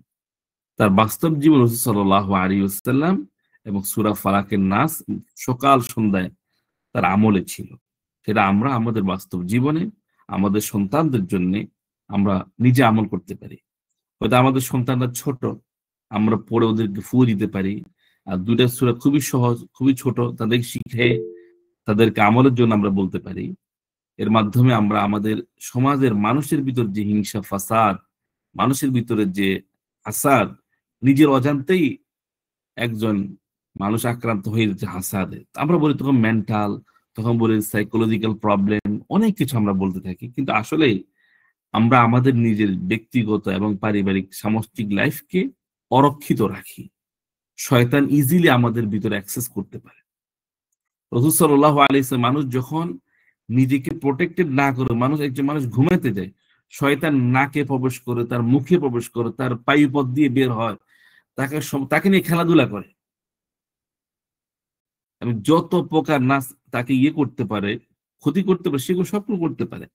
তার বাস্তব জীবন রাসূল সাল্লাল্লাহু আলাইহি ওয়াসাল্লাম এবং সূরা ফালাকের নাস সকাল সন্ধ্যায় তার আমলে ছিল। সেটা আমরা আমাদের বাস্তব জীবনে আমাদের সন্তানদের জন্য আমরা নিজে আমল করতে পারি। হয়তো আমাদের সন্তানরা ছোট, আমরা পড়ে ওদেরকে ফু দিতে পারি। আর দুইটা সূরা খুবই সহজ, খুবই ছোট, তাদের শিখে তাদেরকে আমলের জন্য আমরা বলতে পারি। এর মাধ্যমে আমরা আমাদের সমাজের মানুষের ভিতর যে হিংসা ফাসাদ, মানুষের ভিতরে যে হাসাদ, নিজের অজান্তেই একজন মানুষ আক্রান্ত হয়ে যাচ্ছে হাসাদে, আমরা বলি তখন মেন্টাল, তখন বলি সাইকোলজিক্যাল প্রবলেম, অনেক কিছু আমরা বলতে থাকি। কিন্তু আসলে আমরা আমাদের নিজের ব্যক্তিগত এবং পারিবারিক সামষ্টিক লাইফকে অরক্ষিত রাখি। শয়তান ইজিলি আমাদের ভিতরে অ্যাক্সেস করতে পারে। রাসূল সাল্লাল্লাহু আলাইহি ওয়াসাল্লাম মানুষ যখন নিজেকে প্রোটেক্টেড না করে একজন মানুষ ঘুমাতে যায়, শয়তান নাকে প্রবেশ করে, তার মুখে প্রবেশ করে, তার পায়ুপথ দিয়ে বের হয়, তাকে নিয়ে খেলাধুলা করে এবং যত প্রকার নাচ তাকে করতে পারে, ক্ষতি করতে পারে, সেগুলো সবগুলো করতে পারে।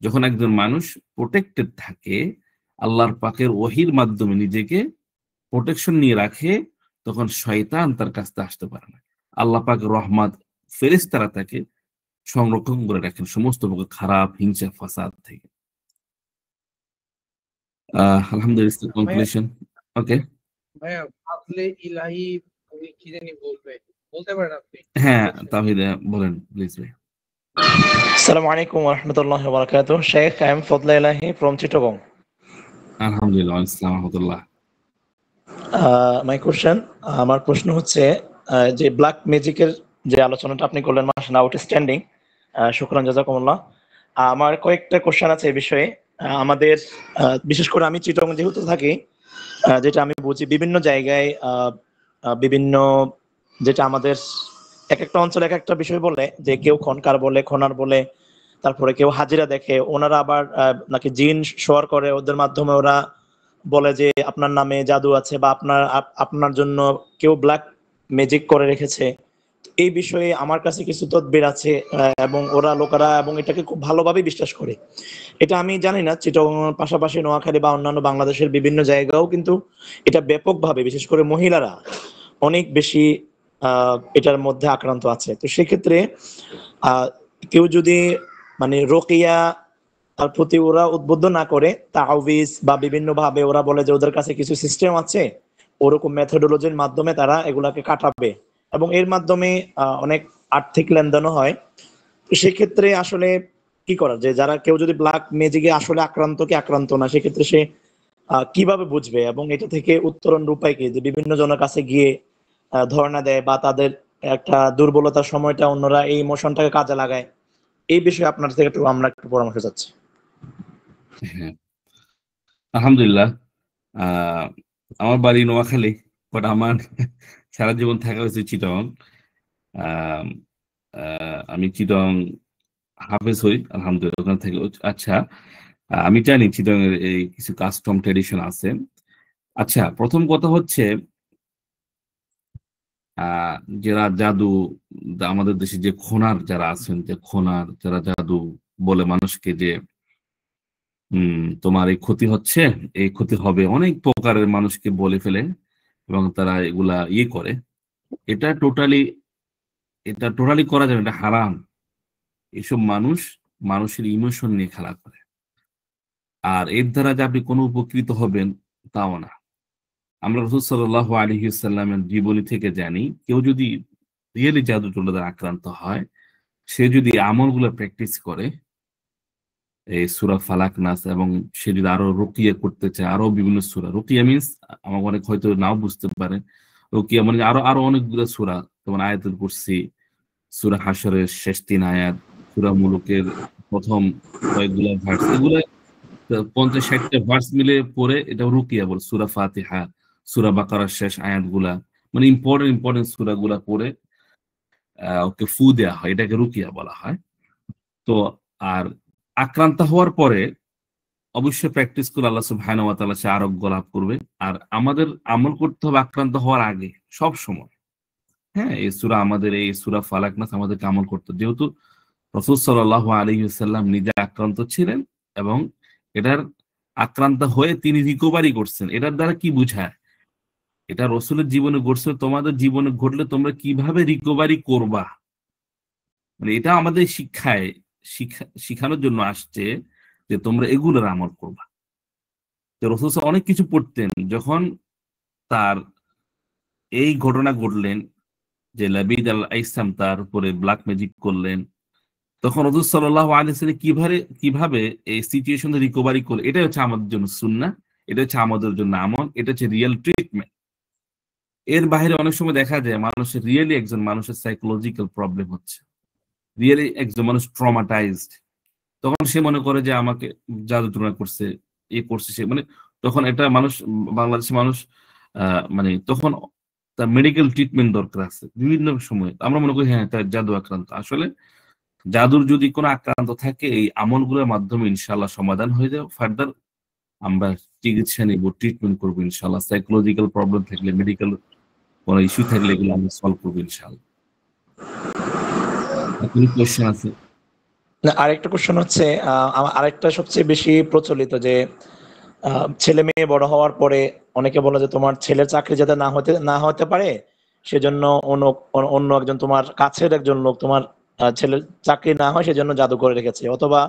যখন একজন মানুষ প্রোটেক্টেড থাকে, আল্লাহর পাকের ওহীর মাধ্যমে নিজেকে প্রোটেকশন নিয়ে রাখে, তখন শয়তান তার কাছে আসতে পারে না। আল্লাহ পাক রহমত ফেরেশতারা তাকে সংরক্ষণ করে রাখেন সমস্ত প্রকার খারাপ হিংসা ফাসাদ থেকে। আলহামদুলিল্লাহ, কনক্লুশন। ওকে ভাইয়া, ফাজলে ইলাহি উনি কি জানি বলতে পারেন আপনি? হ্যাঁ, তাওহীদ বলেন প্লিজ ভাই। Assalamu alaikum wa rahmatullahi wa barakatuh. Sheikh, I am Fadla Ilahi from Chittagong. আলহামদুলিল্লাহ, আসসালামু রাহমাতুল্লাহ। My question, আমার প্রশ্ন হচ্ছে যে ব্ল্যাক ম্যাজিকের যে আলোচনাটা আপনি করলেন, মাশাআল্লাহ আউটস্ট্যান্ডিং, শুকরান জাযাকুমুল্লাহ। আমার কয়েকটা কোশ্চেন আছে এই বিষয়ে। আমাদের বিশেষ করে আমি চিটগং যেহেতু থাকি, যেটা আমি বুঝি বিভিন্ন জায়গায় বিভিন্ন, যেটা আমাদের এক একটা অঞ্চলে এক একটা বিষয় বলে, যে কেউ খনকার বলে, খনার বলে, তারপরে কেউ হাজিরা দেখে, ওনারা আবার নাকি জিন শোয়ার করে, ওদের মাধ্যমে ওরা বলে যে আপনার নামে জাদু আছে বা আপনার জন্য কেউ ব্ল্যাক ম্যাজিক করে রেখেছে। এই বিষয়ে আমার কাছে কিছু তদবির আছে এবং ওরা লোকেরা এবং এটাকে খুব ভালোভাবে বিশ্বাস করে। এটা আমি জানি না চিটগং পাশাপাশি নোয়াখালী বা অন্যান্য বাংলাদেশের বিভিন্ন জায়গাও কিন্তু এটা ব্যাপকভাবে, বিশেষ করে মহিলারা অনেক বেশি এটার মধ্যে আক্রান্ত আছে। তো সেক্ষেত্রে কেউ যদি মানে রোকিয়া তার প্রতি ওরা উদ্বুদ্ধ না করে, তাওয়িজ বা বিভিন্ন ভাবে ওরা বলে যে ওদের কাছে কিছু সিস্টেম আছে, ওরকম মেথোডোলজির মাধ্যমে তারা এগুলাকে কাটাবে এবং এর মাধ্যমে অনেক আর্থিক লেনদেনও হয়। তো সেক্ষেত্রে আসলে কি করা, যে যারা কেউ যদি ব্ল্যাক ম্যাজিকে আসলে আক্রান্ত কি আক্রান্ত না, সেক্ষেত্রে সে কিভাবে বুঝবে এবং এটা থেকে উত্তরণ উপায় কি? যে বিভিন্ন জনের কাছে গিয়ে ধর্ণা দেয় বা তাদের একটা দুর্বলতার সময়টা অন্যরা এই ইমোশনটাকে কাজে লাগায়, এই বিষয়ে আপনার থেকে আমরা একটু পরামর্শ চাচ্ছি। হ্যাঁ, আলহামদুলিল্লাহ। আমার বাড়ি নোয়াখালী, বাট আমার সারা জীবন থাকা হয়েছে চিটগং। আমি চিটগং হাফেজ হই আলহামদুলিল্লাহ, ওখানে থেকে। আচ্ছা, আমি জানি চিটগং এর এই কিছু কাস্টম ট্রেডিশন আছে। আচ্ছা, প্রথম কথা হচ্ছে যারা জাদু, আমাদের দেশে যে খোনার যারা আছেন, যে খোনার যারা জাদু বলে মানুষকে যে তোমার এই ক্ষতি হচ্ছে, এই ক্ষতি হবে, অনেক প্রকারের মানুষকে বলে ফেলে এবং তারা এগুলা করে, এটা টোটালি করা যাবে, এটা হারাম। এসব মানুষের ইমোশন নিয়ে খেলা করে, আর এর দ্বারা যে আপনি কোনো উপকৃত হবেন তাও না। আমরা রাসূল সাল্লাল্লাহু আলাইহি ওয়াসাল্লামের জীবনী থেকে জানি, কেউ যদি রিয়েলি জাদু টোনা দ্বারা আক্রান্ত হয়, সে যদি আমলগুলো প্র্যাকটিস করে এই সূরা ফালাক নাস, এবং সে যদি আরো রুকিয়া করতে চায় আরো বিভিন্ন সূরা, রুকিয়া মিন্স আমার অনেক হয়তো নাও বুঝতে পারে, রুকিয়া মানে আরো আরো অনেকগুলো সূরা, যেমন আয়াতুল কুরসি, সূরা হাশরের শেষ 3 আয়াত, সূরা মুলুকের প্রথম কয়েকগুলো ভার্স, এগুলো 50-60টা ভার্স মিলে পড়ে এটা রুকিয়া বলে। সূরা ফাতিহা, সূরা বাকারার শেষ আয়াতগুলা, মানে ইম্পর্টেন্ট সূরাগুলা পড়ে ওকে ফু দেওয়া হয়, এটাকে রুকিয়া বলা হয়। তো আর আক্রান্ত হওয়ার পরে অবশ্যই প্র্যাকটিস করে আল্লাহ সুবহানাহু ওয়া তাআলা সে আরোগ্য লাভ করবে। আর আমাদের আমল করতে হবে আক্রান্ত হওয়ার আগে সব সময়। হ্যাঁ, এই সূরা আমাদের এই সূরা ফালাক নাস আমাদেরকে আমল করতে হবে। যেহেতু রাসূল সাল্লাল্লাহু আলাইহি ওয়াসাল্লাম নিজে আক্রান্ত ছিলেন এবং এটার আক্রান্ত হয়ে তিনি রিকভারি করছেন। এটার দ্বারা কি বোঝায়? এটা রাসূলের জীবনে ঘটছে, তোমাদের জীবনে ঘটলে তোমরা কিভাবে রিকভারি করবা, মানে এটা আমাদের শিখানোর জন্য আসছে যে তোমরা এগুলোর আমল করবা। তো রাসূল অনেক কিছু পড়তেন। যখন তার এই ঘটনা ঘটলেন যে লাবিদ আল আইসাম তার উপরে ব্ল্যাক ম্যাজিক করলেন, তখন রাসূল সাল্লাল্লাহু আলাইহি ওয়াসাল্লাম কিভাবে এই সিচুয়েশন রিকভারি করলেন, এটা হচ্ছে আমাদের জন্য সুন্নাহ, এটা হচ্ছে আমাদের জন্য আমল, এটা হচ্ছে রিয়েল ট্রিটমেন্ট। এর বাইরে অনেক সময় দেখা যায় মানুষের রিয়েলি একজন মানুষের সাইকোলজিক্যাল প্রবলেম হচ্ছে, রিয়েলি একজন মানুষ ট্রমাটাইজড, তখন সে মনে করে যে আমাকে জাদু টনা করছে, এ করছে সে, মানে তখন এটা মানুষ, বাংলাদেশের মানুষ মানে তখন তার মেডিকেল ট্রিটমেন্ট দরকার আছে। বিভিন্ন সময় আমরা মনে করি হ্যাঁ তার জাদু আক্রান্ত, আসলে জাদুর যদি কোনো আক্রান্ত থাকে এই আমলগুলোর মাধ্যমে ইনশাআল্লাহ সমাধান হয়ে যাবে। ফার্দার আমরা চিকিৎসা নিব, ট্রিটমেন্ট করবো ইনশাআল্লাহ। সাইকোলজিক্যাল প্রবলেম থাকলে, মেডিকেল কোনো ইস্যু থাকলে এগুলো আমরা সলভ করবো ইনশাআল্লাহ। কোনো কোয়েশ্চেন আছে? না, আরেকটা কোশ্চেন হচ্ছে আরেকটা সবচেয়ে বেশি প্রচলিত যে ছেলে মেয়ে বড় হওয়ার পরে অনেকে বলে যে তোমার ছেলের চাকরি যাতে না হতে পারে সেজন্য অন্য একজন তোমার কাছের একজন লোক তোমার ছেলের চাকরি না হয় সেজন্য জাদু করে রেখেছে, অথবা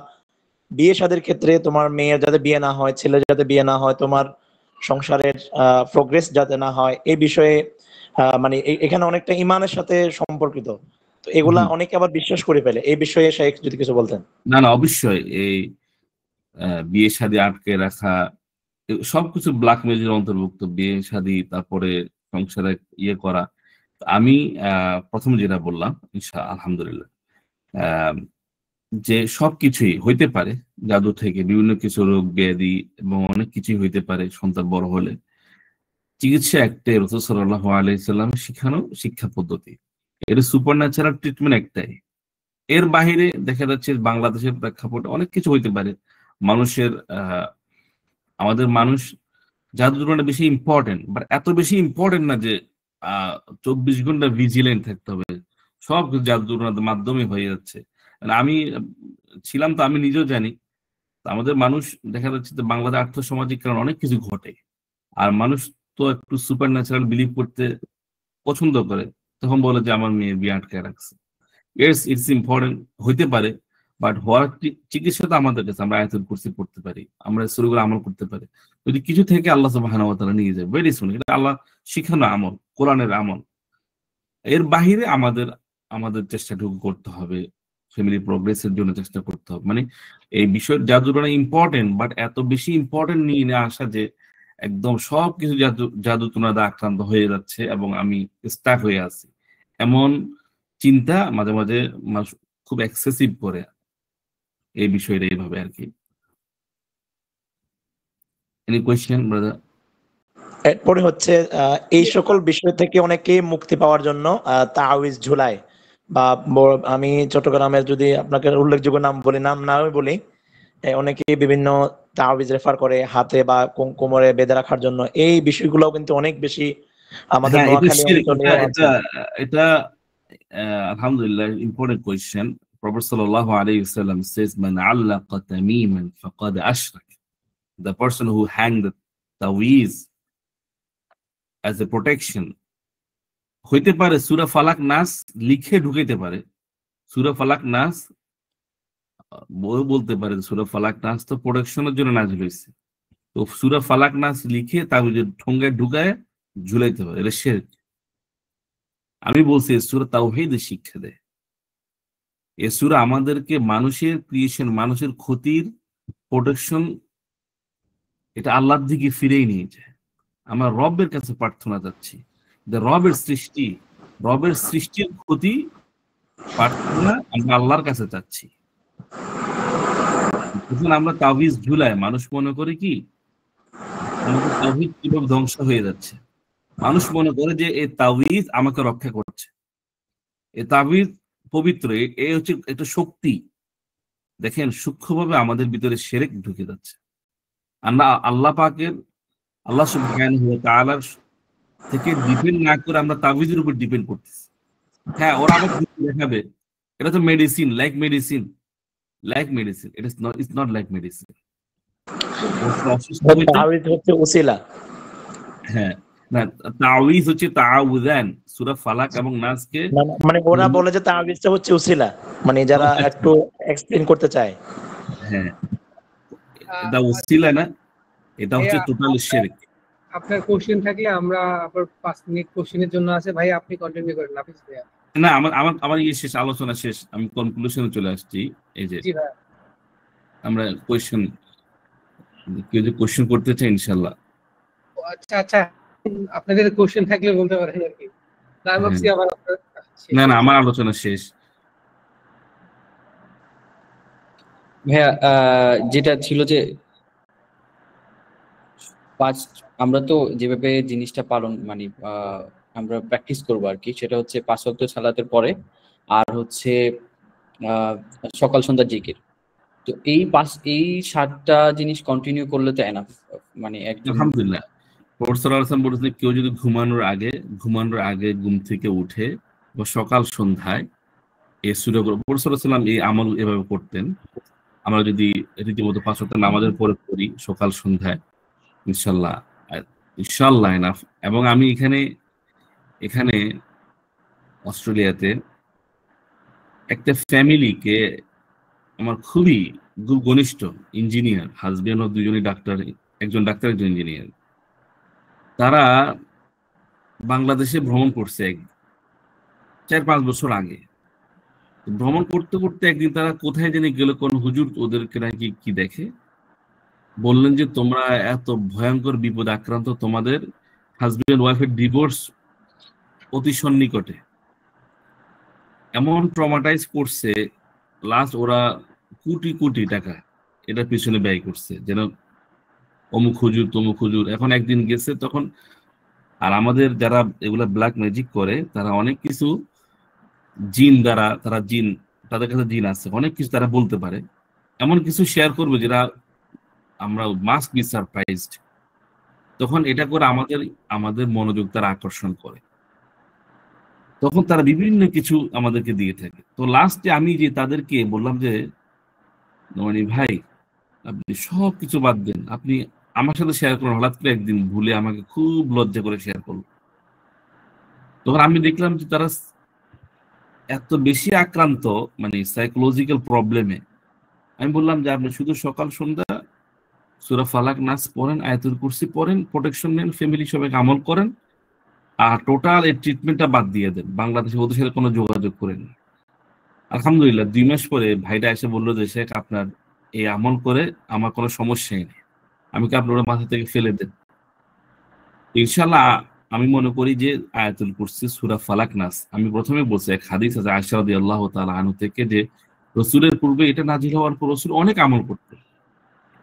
বিয়ে শাদীর ক্ষেত্রে তোমার মেয়ের যাতে বিয়ে না হয়, ছেলের যাতে বিয়ে না হয়, তোমার সংসারের প্রোগ্রেস যাতে না হয়, এই বিষয়ে মানে এখানে অনেকটা ইমানের সাথে সম্পর্কিত। তো এগুলা অনেকে আবার বিশ্বাস করে ফেলে, এই বিষয়ে শাইখ যদি কিছু বলতেন। না না, অবশ্যই এই বিয়ে শাদী আটকে রাখা সবকিছু ব্ল্যাকমেইলের অন্তর্ভুক্ত। বিয়ে শাদী, তারপরে সংসারে ইয়ে করা। আমি প্রথমে যেটা বললাম আলহামদুলিল্লাহ, যে সবকিছুই হইতে পারে জাদু থেকে, বিভিন্ন কিছু রোগ ব্যাধি এবং অনেক কিছুই হইতে পারে সন্তান বড় হলে। চিকিৎসা একটাই, রাসূল সাল্লাল্লাহু আলাইহি সাল্লাম শিখানো শিক্ষা পদ্ধতি, এটা সুপার ন্যাচারাল ট্রিটমেন্ট একটাই। এর বাহিরে দেখা যাচ্ছে বাংলাদেশের প্রেক্ষাপটে অনেক কিছু হইতে পারে। মানুষের আমাদের মানুষ জাদু টোনাটা বেশি ইম্পর্টেন্ট, বাট এত বেশি ইম্পর্টেন্ট না যে 24 ঘন্টা ভিজিলেন্ট থাকতে হবে। সব জাদু টোনার মাধ্যমে হয়ে যাচ্ছে। আমি ছিলাম তো, আমি নিজেও জানি আমাদের মানুষ দেখা যাচ্ছে যে বাংলাদেশ আর্থসামাজিক কারণে অনেক কিছু ঘটে, আর মানুষ তো একটু সুপার ন্যাচারাল বিলিভ করতে পছন্দ করে, তখন বলে যে আমার মেয়ে বিয়ে আটকে রাখছে। ইটস ইম্পর্টেন্ট, হইতে পারে, বাট হওয়ার চিকিৎসা তো আমাদের কাছে। আমরা আয়াতুল কুরসি পড়তে পারি, আমরা সূরাগুলো আমল করতে পারি। যদি কিছু থেকে আল্লাহ সুবহানাহু ওয়া তাআলা নিয়ে যায়, ভেরি সুন, এটা আল্লাহ শিখানো আমল, কোরআনের আমল। এর বাহিরে আমাদের চেষ্টাটুকু করতে হবে, ফ্যামিলি প্রোগ্রেসের জন্য চেষ্টা করতে হবে। মানে এই বিষয়ের জাদুটা ইম্পর্টেন্ট, বাট এত বেশি ইম্পর্টেন্ট নিয়ে না আসা যে একদম সবকিছু জাদু তোনাদা আক্রান্ত হয়ে যাচ্ছে এবং আমি স্টাক হয়ে আছি, এমন চিন্তা মাঝে মাঝে মানুষ খুব এক্সেসিভ করে এই বিষয়টা এইভাবে আর কি। Any question brother? এরপরে হচ্ছে এই সকল বিষয় থেকে অনেকে মুক্তি পাওয়ার জন্য তাওয়িজ ঝুলায়, বা আমি চট্টগ্রামের যদি আপনাকে উল্লেখযোগ্য নাম বলি, নাম না বলি, অনেকে বিভিন্ন তাওয়িজ রেফার করে হাতে বা কোমরে বেঁধে রাখার জন্য। এই বিষয়গুলো কিন্তু অনেক বেশি আমাদের নোয়াখালী অঞ্চলে আছে। এটা আলহামদুলিল্লাহ ইম্পর্টেন্ট কোয়েশ্চেন। প্রফেসর সাল্লাল্লাহু আলাইহি ওয়াসাল্লাম says man allaqa tamiman faqad ashrak, the person who hang the tawiz as a protection, হইতে পারে সূরা ফালাক নাস লিখে ঢুকাইতে পারে। সূরা ফালাক নাস বলতে পারে সূরা ফালাক নাস তো প্রোটেকশনের জন্য নাযিল হয়েছে, তো সূরা ফালাক নাস লিখে তাবিজের ঠোঙ্গায় ঢুকায় ঝুলাইতে পারে, এটা শিরক। আমি বলছি এই সূরা তাওহীদের শিক্ষা দেয়। এই সূরা আমাদেরকে মানুষের ক্রিয়েশন, মানুষের ক্ষতির প্রোটেকশন এটা আল্লাহর দিকে ফিরেই নিয়ে যায়। আমরা রবের কাছে প্রার্থনা যাচ্ছি, যে রবের সৃষ্টির ক্ষতি প্রার্থনা আমরা আল্লাহর কাছে চাচ্ছি। যখন আমরা তাবিজ ঝুলাই, মানুষ মনে করে কি আমাদের তাওহীদ কিভাবে ধ্বংস হয়ে যাচ্ছে। মানুষ মনে করে যে এই তাবিজ আমাকে রক্ষা করছে, এই তাবিজ পবিত্র, এই হচ্ছে একটা শক্তি। দেখেন সূক্ষ্মভাবে আমাদের ভিতরে শিরক ঢুকে যাচ্ছে। আমরা আল্লাহ সুবহানাহু ওয়া তাআলার থেকে ডিপেন্ড না করে আমরা তাবিজের উপর ডিপেন্ড করতেছি। হ্যাঁ, ওরা আমাকে দেখাবে এটা তো medicine, like medicine, it's not like medicine. তাওহীদ হচ্ছে ওসিলা। হ্যাঁ, না, তাওয়িজ হচ্ছে তাআউযান, সূরা ফালাক এবং নাসকে। মানে ওরা বলে যে তাওহীদটা হচ্ছে ওসিলা, মানে যারা একটু এক্সপ্লেইন করতে চায়। হ্যাঁ, এটা ওসিলা না, এটা হচ্ছে টোটাল শিরক। আপনার কোশ্চেন থাকলে আমরা আবার 5 মিনিট কোশ্চেনের জন্য আছে ভাই, আপনি কন্টিনিউ করেন হাফিজ ভাইয়া। না, আমার শেষ, আলোচনা শেষ, আমি কনক্লুশনে চলে আসছি। এই যে জি ভাই, আমরা কোশ্চেন, কেউ যদি কোশ্চেন করতে চাই ইনশাআল্লাহ। আচ্ছা, আপনাদের কোশ্চেন থাকলে বলতে পারেন আর কি। না ভাবছি আবার না, আমার আলোচনা শেষ। ভাইয়া যেটা ছিল যে আমরা তো যেভাবে জিনিসটা পালন মানে আমরা প্র্যাকটিস করবো আর কি, সেটা হচ্ছে 5 ওয়াক্ত সালাতের পরে, আর হচ্ছে সকাল সন্ধ্যা জিকির। তো এই 7টা জিনিস কন্টিনিউ করলে তো এনাফ, মানে একদম। আলহামদুলিল্লাহ, বলেছেন কেউ যদি ঘুমানোর আগে ঘুম থেকে উঠে বা সকাল সন্ধ্যায় এই সূরা এই আমল এভাবে করতেন। আমরা যদি রীতিমতো 5 ওয়াক্ত নামাজের পরে পড়ি সকাল সন্ধ্যায়, ইনশাআল্লাহ এনাফ। এবং আমি এখানে অস্ট্রেলিয়াতে একটা ফ্যামিলিকে, আমার খুবই ঘনিষ্ঠ ইঞ্জিনিয়ার, হাজবেন্ড ও দুজনই ডাক্তার, একজন ডাক্তার একজন ইঞ্জিনিয়ার, তারা বাংলাদেশে ভ্রমণ করছে 4-5 বছর আগে। ভ্রমণ করতে করতে একদিন তারা কোথায় জেনে গেল, কোন হুজুর ওদেরকে নাকি কি দেখে, বললেন যে তোমরা এত ভয়ঙ্কর বিপদ আক্রান্ত, তোমাদের হাজবেন্ড ওয়াইফের ডিভোর্স অতি সন্নিকটে, এমন ট্রমাটাইজ করছে, লাস্ট ওরা কোটি কোটি টাকা এটার পিছনে ব্যয় করছে, যেন অমুক হুজুর তমুক হুজুর। এখন একদিন গেছে তখন, আর আমাদের যারা এগুলা ব্ল্যাক ম্যাজিক করে, তারা অনেক কিছু জিন দ্বারা, তাদের কাছে জিন আছে, অনেক কিছু তারা বলতে পারে, এমন কিছু শেয়ার করবে যেটা আমরা মাস্ট বি সারপ্রাইজড। তখন এটা করে আমাদের মনোযোগ তারা আকর্ষণ করে, তখন তারা বিভিন্ন কিছু আমাদেরকে দিয়ে থাকে। তো লাস্টে আমি যে তাদেরকে বললাম যে মানে ভাই, আপনি সব কিছু বাদ দেন, আপনি আমার সাথে শেয়ার করুন। হঠাৎ করে একদিন ভুলে আমাকে খুব লজ্জা করে শেয়ার করলো। তখন আমি দেখলাম যে তারা এত বেশি আক্রান্ত, মানে সাইকোলজিক্যাল প্রবলেমে। আমি বললাম যে আপনি শুধু সকাল সন্ধ্যা সূরা ফালাক নাস পড়েন, আয়াতুল কুরসি পড়েন, প্রোটেকশন নেন, ফ্যামিলি সবাইকে আমল করেন, আর টোটাল এই ট্রিটমেন্টটা বাদ দিয়ে দেন, বাংলাদেশে ওদের সাথে কোনো যোগাযোগ করেন। আলহামদুলিল্লাহ 2 মাস পরে ভাইটা এসে বললো যে শেখ, আপনার এই আমল করে আমার কোনো সমস্যাই নেই, আমি কি আপনার মাথা থেকে ফেলে দেন। ইনশাআল্লাহ আমি মনে করি যে আয়াতুল কুরসি, সূরা ফালাক নাস, আমি প্রথমে বলছি এক হাদিস আছে আয়েশা রাদিয়াল্লাহু তাআলা আনহা থেকে, যে রাসূলের পূর্বে এটা নাজিল হওয়ার পর রাসূল অনেক আমল করতেন।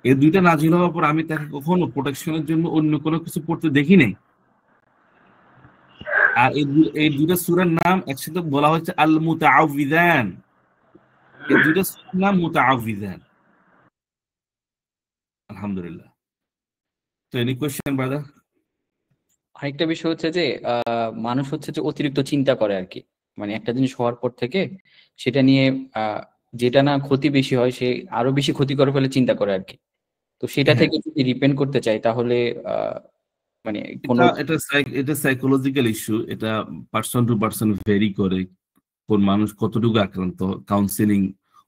এই 2টা নাজিল হওয়ার পর আমি তাকে কখনো প্রোটেকশনের জন্য অন্য কোনো কিছু পড়তে দেখি নাই। আর এই 2টা সূরার নাম একসাথে বলা হচ্ছে আল মুতাআউযিযান। এই 2টা সূরার নাম মুতাআউযিযান। আলহামদুলিল্লাহ। তো এনি কোয়েশ্চেন ব্রাদার? আরেকটা বিষয় হচ্ছে যে মানুষ হচ্ছে যে অতিরিক্ত চিন্তা করে আর কি, মানে একটা জিনিস হওয়ার পর থেকে সেটা নিয়ে যেটা না ক্ষতি বেশি হয়, সে আরো বেশি ক্ষতি করে ফেলে চিন্তা করে আর কি। তো সেটা থেকে যদি রিপেন্ট করতে চাই, তাহলে মানে কোনো এটা সাইকোলজিক্যাল ইস্যু, এটা পার্সন টু পার্সন ভেরি করে, কোন মানুষ কতটুকু আক্রান্ত। কাউন্সিলিং,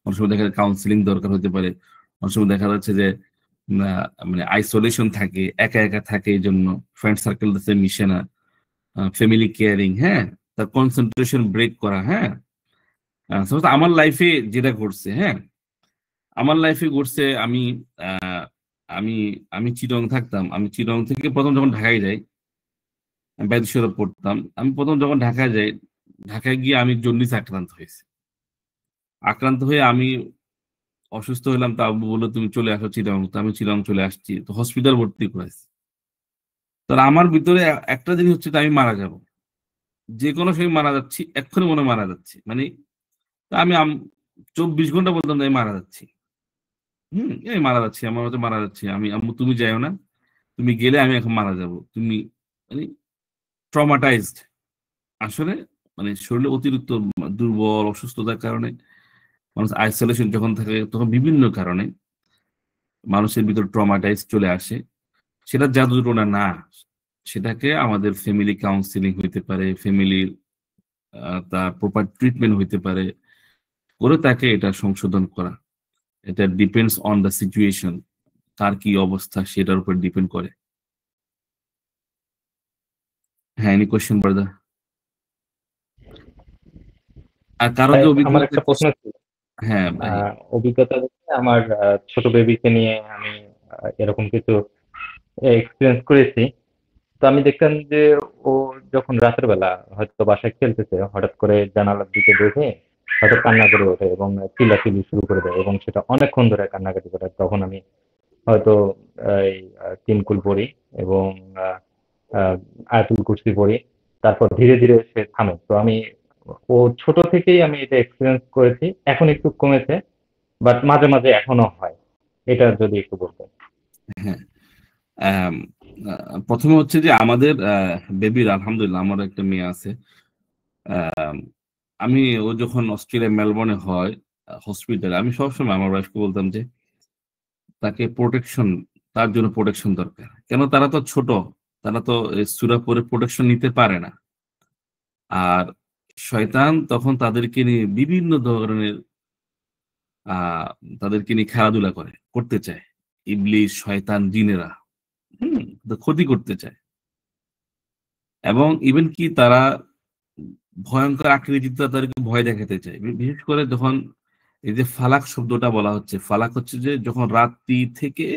অনেক সময় দেখা যায় কাউন্সিলিং দরকার হতে পারে, অনেক সময় দেখা যাচ্ছে যে মানে আইসোলেশন থাকে, একা একা থাকে, এই জন্য ফ্রেন্ড সার্কেল মিশে না, ফ্যামিলি কেয়ারিং, হ্যাঁ, তার কনসেন্ট্রেশন ব্রেক করা। হ্যাঁ, আমার লাইফে যেটা ঘটছে, হ্যাঁ, আমার লাইফে ঘটছে, আমি আহ, আমি আমি চিটং থাকতাম। আমি চিটং থেকে প্রথম যখন ঢাকায় যাই, আমি বাইদেশ্বরে পড়তাম। আমি প্রথম যখন ঢাকায় যাই, ঢাকায় গিয়ে আমি জন্ডিস আক্রান্ত হয়েছি। আক্রান্ত হয়ে আমি অসুস্থ হলাম, তা আব্বু বললো তুমি চলে আসো চিটং। তো আমি চিটং চলে আসছি, তো হসপিটাল ভর্তি করেছি। তো আমার ভিতরে একটা জিনিস হচ্ছে যে আমি মারা যাব, যে কোনো সময় মারা যাচ্ছি, এক্ষুনি মনে হয় মারা যাচ্ছি। মানে তা আমি 24 ঘন্টা বলতাম যে আমি মারা যাচ্ছি। এই মারা যাচ্ছি, আমার হচ্ছে মারা যাচ্ছি। আমি আম্মু তুমি যাও না, তুমি গেলে আমি এখন মারা যাব। তুমি মানে ট্রমাটাইজড আসলে, মানে শরীরে অতিরিক্ত দুর্বল অসুস্থতার কারণে মানুষ আইসোলেশন যখন থাকে তখন বিভিন্ন কারণে মানুষের ভিতর ট্রমাটাইজ চলে আসে। সেটা জাদু টোনা না, সেটাকে আমাদের ফ্যামিলি কাউন্সিলিং হইতে পারে, ফ্যামিলির তার প্রপার ট্রিটমেন্ট হইতে পারে, করে তাকে এটা সংশোধন করা। এটা ডিপেন্ডস অন দ্য সিচুয়েশন, তার কি অবস্থা সেটার উপর ডিপেন্ড করে। হ্যাঁ, এনি কোয়েশ্চেন ব্রাদার? আর কারো ভাই, যে আমার অভিজ্ঞতা? একটা প্রশ্ন ছিল। হ্যাঁ ভাই। অভিজ্ঞতা বলতে আমার ছোট বেবিকে নিয়ে আমি এরকম কিছু এক্সপিরিয়েন্স করেছি। তো আমি দেখতাম যে ও যখন রাতের বেলা হয়তো বাসায় খেলতেছে, হঠাৎ করে জানালার দিকে দেখে হয়তো কান্না করে ওঠে এবং চিল্লাচিল্লি শুরু করে দেয় এবং সেটা অনেকক্ষণ ধরে কান্নাকাটি করে। তখন আমি হয়তো এই তিনকুল পড়ি এবং আহ, আহ, আয়াতুল কুরসি পড়ি। তারপর ধীরে ধীরে সে থামে। তো আমি ও ছোট থেকেই আমি এটা এক্সপিরিয়েন্স করেছি। এখন একটু কমেছে, বাট মাঝে মাঝে এখনো হয়। এটা যদি একটু বলতেন। হ্যাঁ, আম, প্রথমে হচ্ছে যে আমাদের বেবির, আলহামদুলিল্লাহ আমার একটা মেয়ে আছে। আম, আমি ও যখন অস্ট্রেলিয়া মেলবোর্নে হয় হসপিটালে, আমি সবসময় আমার ওয়াইফকে বলতাম যে তাকে প্রোটেকশন, তার জন্য প্রোটেকশন দরকার। কেন, তারা তো ছোট, তারা তো সূরা পরে প্রোটেকশন নিতে পারে না। আর শয়তান তখন তাদেরকে নিয়ে বিভিন্ন ধরনের আহ তাদেরকে নিয়ে খেলাধুলা করতে চায়। ইবলিস, শয়তান, জিনেরা তো ক্ষতি করতে চায়। এবং ইভেন কি তারা ভয়ঙ্কর আকৃতিতে তাদেরকে ভয় দেখাতে চায়। বিশেষ করে যখন এই যে ফালাক শব্দটা বলা হচ্ছে, ফালাক হচ্ছে যে যখন রাত্রি থেকে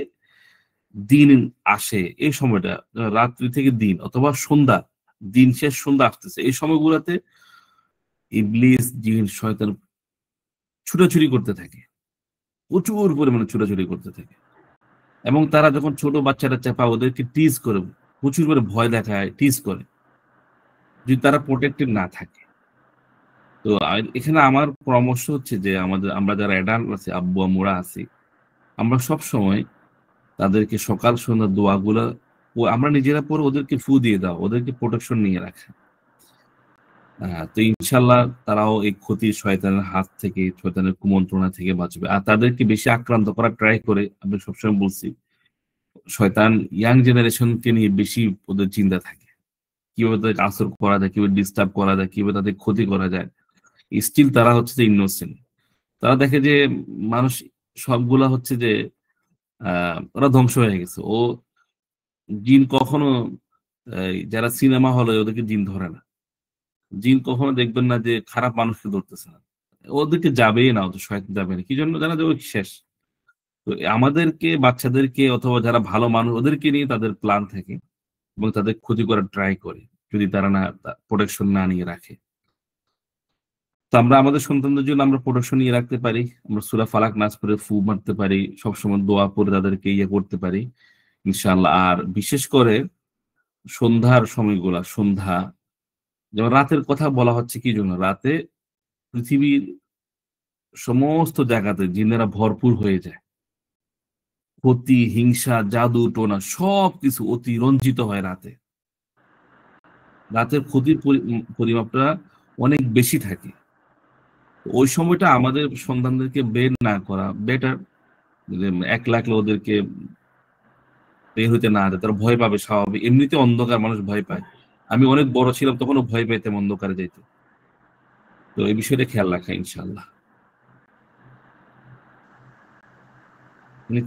দিন আসে, এই সময়টা রাত্রি থেকে দিন অথবা সন্ধ্যা, দিন শেষ সন্ধ্যা আসতেছে, এই সময়গুলোতে ইবলিস, জিন, শয়তান ছুটাছুটি করতে থাকে, প্রচুর পরিমাণে ছুটাছুটি করতে থাকে। এবং তারা যখন ছোট বাচ্চারা চাপা ওদেরকে টিজ করে, প্রচুর করে ভয় দেখায়, টিজ করে, যদি তারা প্রোটেক্টেড না থাকে। তো এখানে আমার পরামর্শ হচ্ছে যে আমরা যারা অ্যাডাল্ট আছি, আব্বু আম্মুরা আছি, আমরা সব সময় তাদেরকে সকাল সন্ধ্যা দোয়াগুলা আমরা নিজেরা পরে ওদেরকে ফু দিয়ে দাও, ওদেরকে প্রোটেকশন নিয়ে রাখা। তো ইনশাল্লাহ তারাও এই ক্ষতি, শয়তানের হাত থেকে, শয়তানের কুমন্ত্রণা থেকে বাঁচবে। আর তাদেরকে বেশি আক্রান্ত করার ট্রাই করে, আমি সবসময় বলছি, শয়তান ইয়াং জেনারেশনকে নিয়ে বেশি ওদের চিন্তা থাকে, কিভাবে তাদেরকে আসর করা যায়, কিভাবে ডিস্টার্ব করা যায়, কিভাবে তাদের ক্ষতি করা যায়। স্টিল তারা হচ্ছে যে ইনোসেন্ট। তারা দেখে যে মানুষ সবগুলা হচ্ছে যে ওরা ধ্বংস হয়ে গেছে। জিন কখনো যারা সিনেমা হলে ওদেরকে জিন ধরে না। জিন কখনো দেখবেন না যে খারাপ মানুষকে ধরতেছে না, ওদেরকে যাবেই না, ওদের শয়তান যাবে না। কি জন্য জানা যাবে, শেষ। তো আমাদেরকে, বাচ্চাদেরকে অথবা যারা ভালো মানুষ, ওদেরকে নিয়ে তাদের প্ল্যান থাকে এবং তাদের ক্ষতি করার ট্রাই করে, যদি তারা না প্রোটেকশন না নিয়ে রাখে। তো আমরা আমাদের সন্তানদের জন্য আমরা প্রোটেকশন নিয়ে রাখতে পারি। আমরা সূরা ফালাক নাস করে ফু মারতে পারি, সবসময় দোয়া করে তাদেরকে ইয়ে করতে পারি ইনশাআল্লাহ। আর বিশেষ করে সন্ধ্যার সময়গুলা, সন্ধ্যা, যেমন রাতের কথা বলা হচ্ছে কি জন্য, রাতে পৃথিবীর সমস্ত জায়গাতে জিনেরা ভরপুর হয়ে যায়। ক্ষতি, হিংসা, জাদু টোনা সবকিছু অতি রঞ্জিত হয় রাতে। রাতের ক্ষতির পরিমাপটা অনেক বেশি থাকে। ওই সময়টা আমাদের সন্তানদেরকে বের না করা বেটার। একলা একলা ওদেরকে বের হইতে না দেয়, তারা ভয় পাবে, স্বাভাবিক। এমনিতে অন্ধকার, মানুষ ভয় পায়। আমি অনেক বড় ছিলাম তখনও ভয় পাইতাম অন্ধকারে যাইতে। তো এই বিষয়টা খেয়াল রাখা ইনশাআল্লাহ।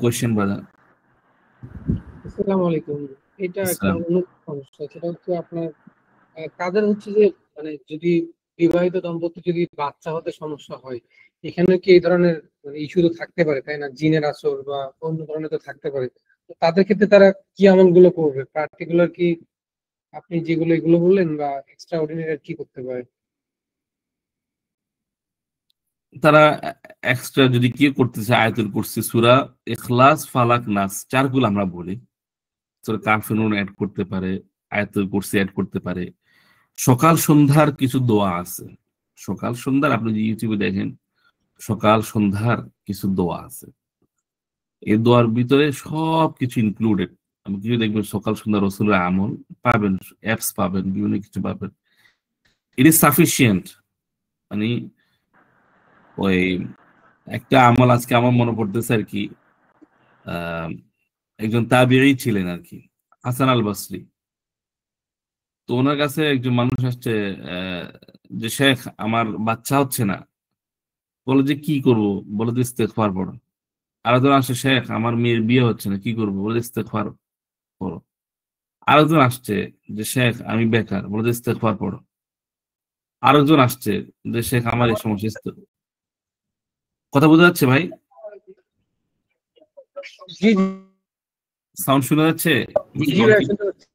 Question brother? আসসালামু আলাইকুম। এটা একটা আসসালাম। সমস্যা, সেটা হচ্ছে আপনার কাদের হচ্ছে যে, মানে যদি বিবাহিত দম্পতি যদি বাচ্চা হতে সমস্যা হয়, এখানে কি এই ধরনের ইস্যু তো থাকতে পারে, তাই না? জিনের আসর বা অন্য ধরনের তো থাকতে পারে। তো তাদের ক্ষেত্রে তারা কি আমলগুলো করবে, পার্টিকুলার কি আপনি যেগুলো এগুলো বললেন, বা এক্সট্রা অর্ডিনারি কি করতে পারে? তারা এক্সট্রা যদি কি করতে চায়, আয়াতুল কুরসি, সূরা ইখলাস, ফালাক, নাস, চারগুলো আমরা বলি। সূরা কাফিরুন অ্যাড করতে পারে, আয়াতুল কুরসি অ্যাড করতে পারে। সকাল সন্ধ্যার কিছু দোয়া আছে, সকাল সন্ধ্যার আপনি যদি ইউটিউবে দেখেন, সকাল সন্ধ্যার কিছু দোয়া আছে। এই দোয়ার ভিতরে সব কিছু ইনক্লুডেড। আপনি কিছু দেখবেন সকাল সন্ধ্যা রসুলের আমল পাবেন, অ্যাপস পাবেন, বিভিন্ন কিছু পাবেন। It is sufficient. মানে ওই একটা আমল আজকে আমার মনে পড়তেছে আর কি, একজন তাবিঈ ছিলেন আর কি, হাসান আল বসরি। তো ওনার কাছে একজন মানুষ আসছে, যে শেখ আমার বাচ্চা হচ্ছে না। বলে যে কি করবো? বলে যে ইস্তেগফার পড়ো। আরেকজন আসছে, শেখ আমার মেয়ের বিয়ে হচ্ছে না, কি করবো? বলে ইস্তেগফার পড়ো। আরেকজন আসছে যে শেখ আমি বেকার, বলে যে ইস্তেগফার পড়ো। আরেকজন আসছে যে শেখ আমার এই সমস্যা। কথা বোঝা যাচ্ছে ভাই? জি সাউন্ড শোনা যাচ্ছে? জি ভাই, শুনতে পাচ্ছি।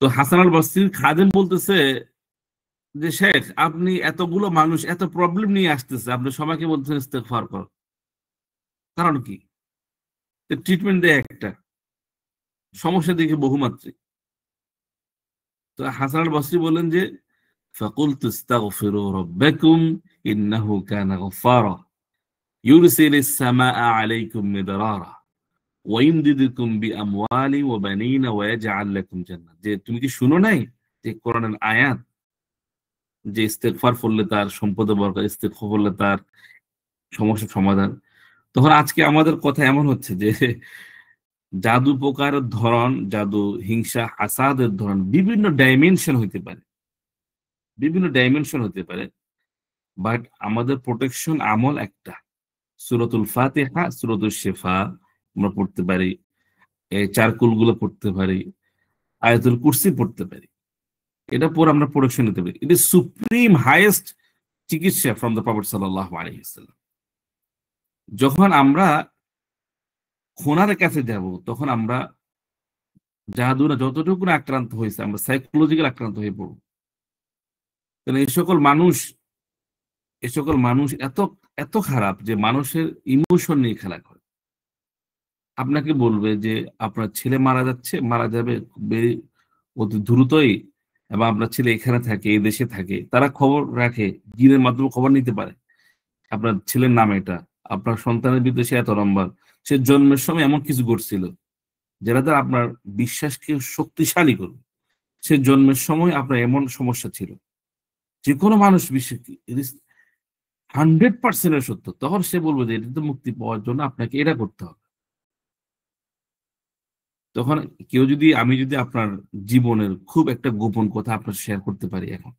তো হাসান আল বসরির খাদেম বলতেছে যে শেখ আপনি এতগুলো মানুষ এত প্রবলেম নিয়ে আসতেছে, আপনি সবাইকে বলছেন ইস্তেগফার কর, কারণ কি? ট্রিটমেন্ট দেয় একটা, সমস্যা দেখে বহুমাত্রিক। তো হাসান আল বসরি বললেন যে ফাকুলতু ইস্তাগফিরু রাব্বাকুম ইন্নাহু কানা গফফারা ইউরসিলিস সামাআ আলাইকুম মিদরারা ওয়া ইমদিদুকুম বিআমওয়ালি ওয়া বানিনা ওয়া ইয়াজআল লাকুম জান্নাত। যে তুমি কি শুনো নাই যে কোরআনের আয়াত যে ইস্তেগফার করলে তার সম্পদে বরকত, ইস্তেগফার করলে তার সমস্যার সমাধান। তখন আজকে আমাদের কথা এমন হচ্ছে যে জাদু প্রকারের ধরন, জাদু, হিংসা, হাসাদের ধরন বিভিন্ন ডাইমেনশন হতে পারে, বিভিন্ন ডাইমেনশন হতে পারে। বাট আমাদের প্রোটেকশন আমল একটা, সূরাতুল ফাতিহা, সূরাতুল শিফা আমরা পড়তে পারি, এই চারকুলগুলো পড়তে পারি, আয়াতুল কুরসি পড়তে পারি। এটা পরে আমরা প্রোটেকশন নিতে পারি। ইট ইজ সুপ্রিম হাইয়েস্ট চিকিৎসা ফ্রম দ্য প্রফেট সাল্লাল্লাহু আলাইহি ওয়াসাল্লাম। যখন আমরা খোনার কাছে যাব, তখন আমরা জাদু না যতটুকু না আক্রান্ত হয়েছে, আমরা সাইকোলজিক্যাল আক্রান্ত হয়ে পড়ব। কারণ এই সকল মানুষ এত এত খারাপ যে মানুষের ইমোশন নিয়ে খেলা করে। আপনাকে বলবে যে আপনার ছেলে মারা যাবে অতি দ্রুতই, এবং আপনার ছেলে এখানে থাকে, এই দেশে থাকে, তারা খবর রাখে, জিনের মাধ্যমে খবর নিতে পারে আপনার ছেলের নাম এটা, আপনার সন্তানের বিদেশে এত নম্বর, সে জন্মের সময় এমন কিছু ঘটছিল যেটা দ্বারা আপনার বিশ্বাসকে শক্তিশালী করবে। সে জন্মের সময় আপনার এমন সমস্যা ছিল, যে কোনো মানুষ বিশ্বাস 100% সত্য। তখন সে বলবে যে এটা মুক্তি পাওয়ার জন্য আপনাকে এটা করতে হবে। তখন আমি যদি আপনার জীবনের খুব একটা গোপন কথা আপনার শেয়ার করতে পারি এখন,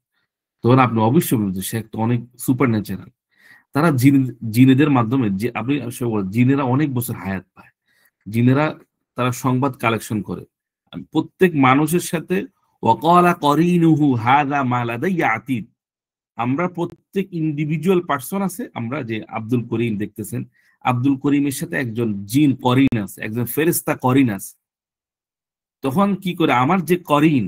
তখন আপনি অবশ্যই বলবেন যে সে একটা অনেক সুপার ন্যাচারাল। তারা জিনেদের মাধ্যমে, যে আপনি জিনেরা অনেক বছর হায়াত পায়, জিনেরা তারা সংবাদ কালেকশন করে প্রত্যেক মানুষের সাথে। ওয়াকালা করিনুহু হাযা মা লাদাইয়া আতীদ। আমরা প্রত্যেক ইন্ডিভিজুয়াল পার্সন আছে, আমরা যে আব্দুল করিম দেখতেছেন, আব্দুল করিমের সাথে একজন জিন করিন আছে, একজন ফেরেশতা করিন আছে। তখন কি করে আমার যে করিন,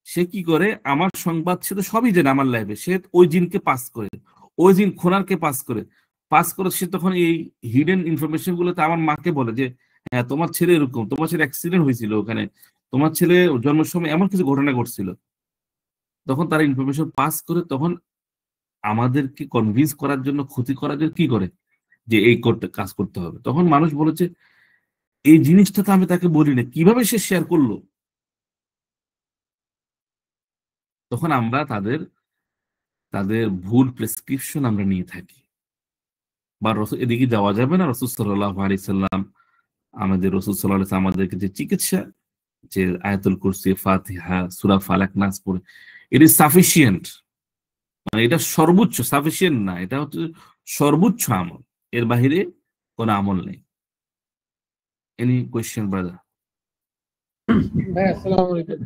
সে কি করে আমার সংবাদ, সে তো সবই জানে আমার লাইফে, সে ওই জিনকে পাস করে, ওই জিন খোনারকে পাস করে সে তখন এই হিডেন ইনফরমেশন গুলোতে আমার মাকে বলে যে হ্যাঁ তোমার ছেলে এরকম, তোমার ছেলে অ্যাক্সিডেন্ট হয়েছিল ওখানে, তোমার ছেলে জন্মের সময় এমন কিছু ঘটনা ঘটছিল। তখন তারা ইনফরমেশন পাস করে, তখন আমাদেরকে কনভিন্স করার জন্য, ক্ষতি করার জন্য কি করে, যে এই কাজ করতে হবে। তখন মানুষ বলেছে এই জিনিসটা তো আমি তাকে বলি না, কিভাবে সে শেয়ার করলো? তখন আমরা তাদের ভুল প্রেসক্রিপশন আমরা নিয়ে থাকি, বা এদিকে যাওয়া যাবে না। রাসূল সাল্লাল্লাহু আলাইহি সাল্লাম, আমাদের রাসূল সাল্লাল্লাহু আলাইহি সাল্লাম আমাদেরকে যে চিকিৎসা, যে আয়াতুল কুরসি, ফাতিহা, সূরা ফালাক, নাস পড়ে, ইট ইজ সাফিসিয়েন্ট। মানে এটা সর্বোচ্চ, সাফিসিয়েন্ট না, এটা হচ্ছে সর্বোচ্চ আমল, এর বাহিরে কোনো আমল নেই। Any question brother? ভাই আসসালামু আলাইকুম।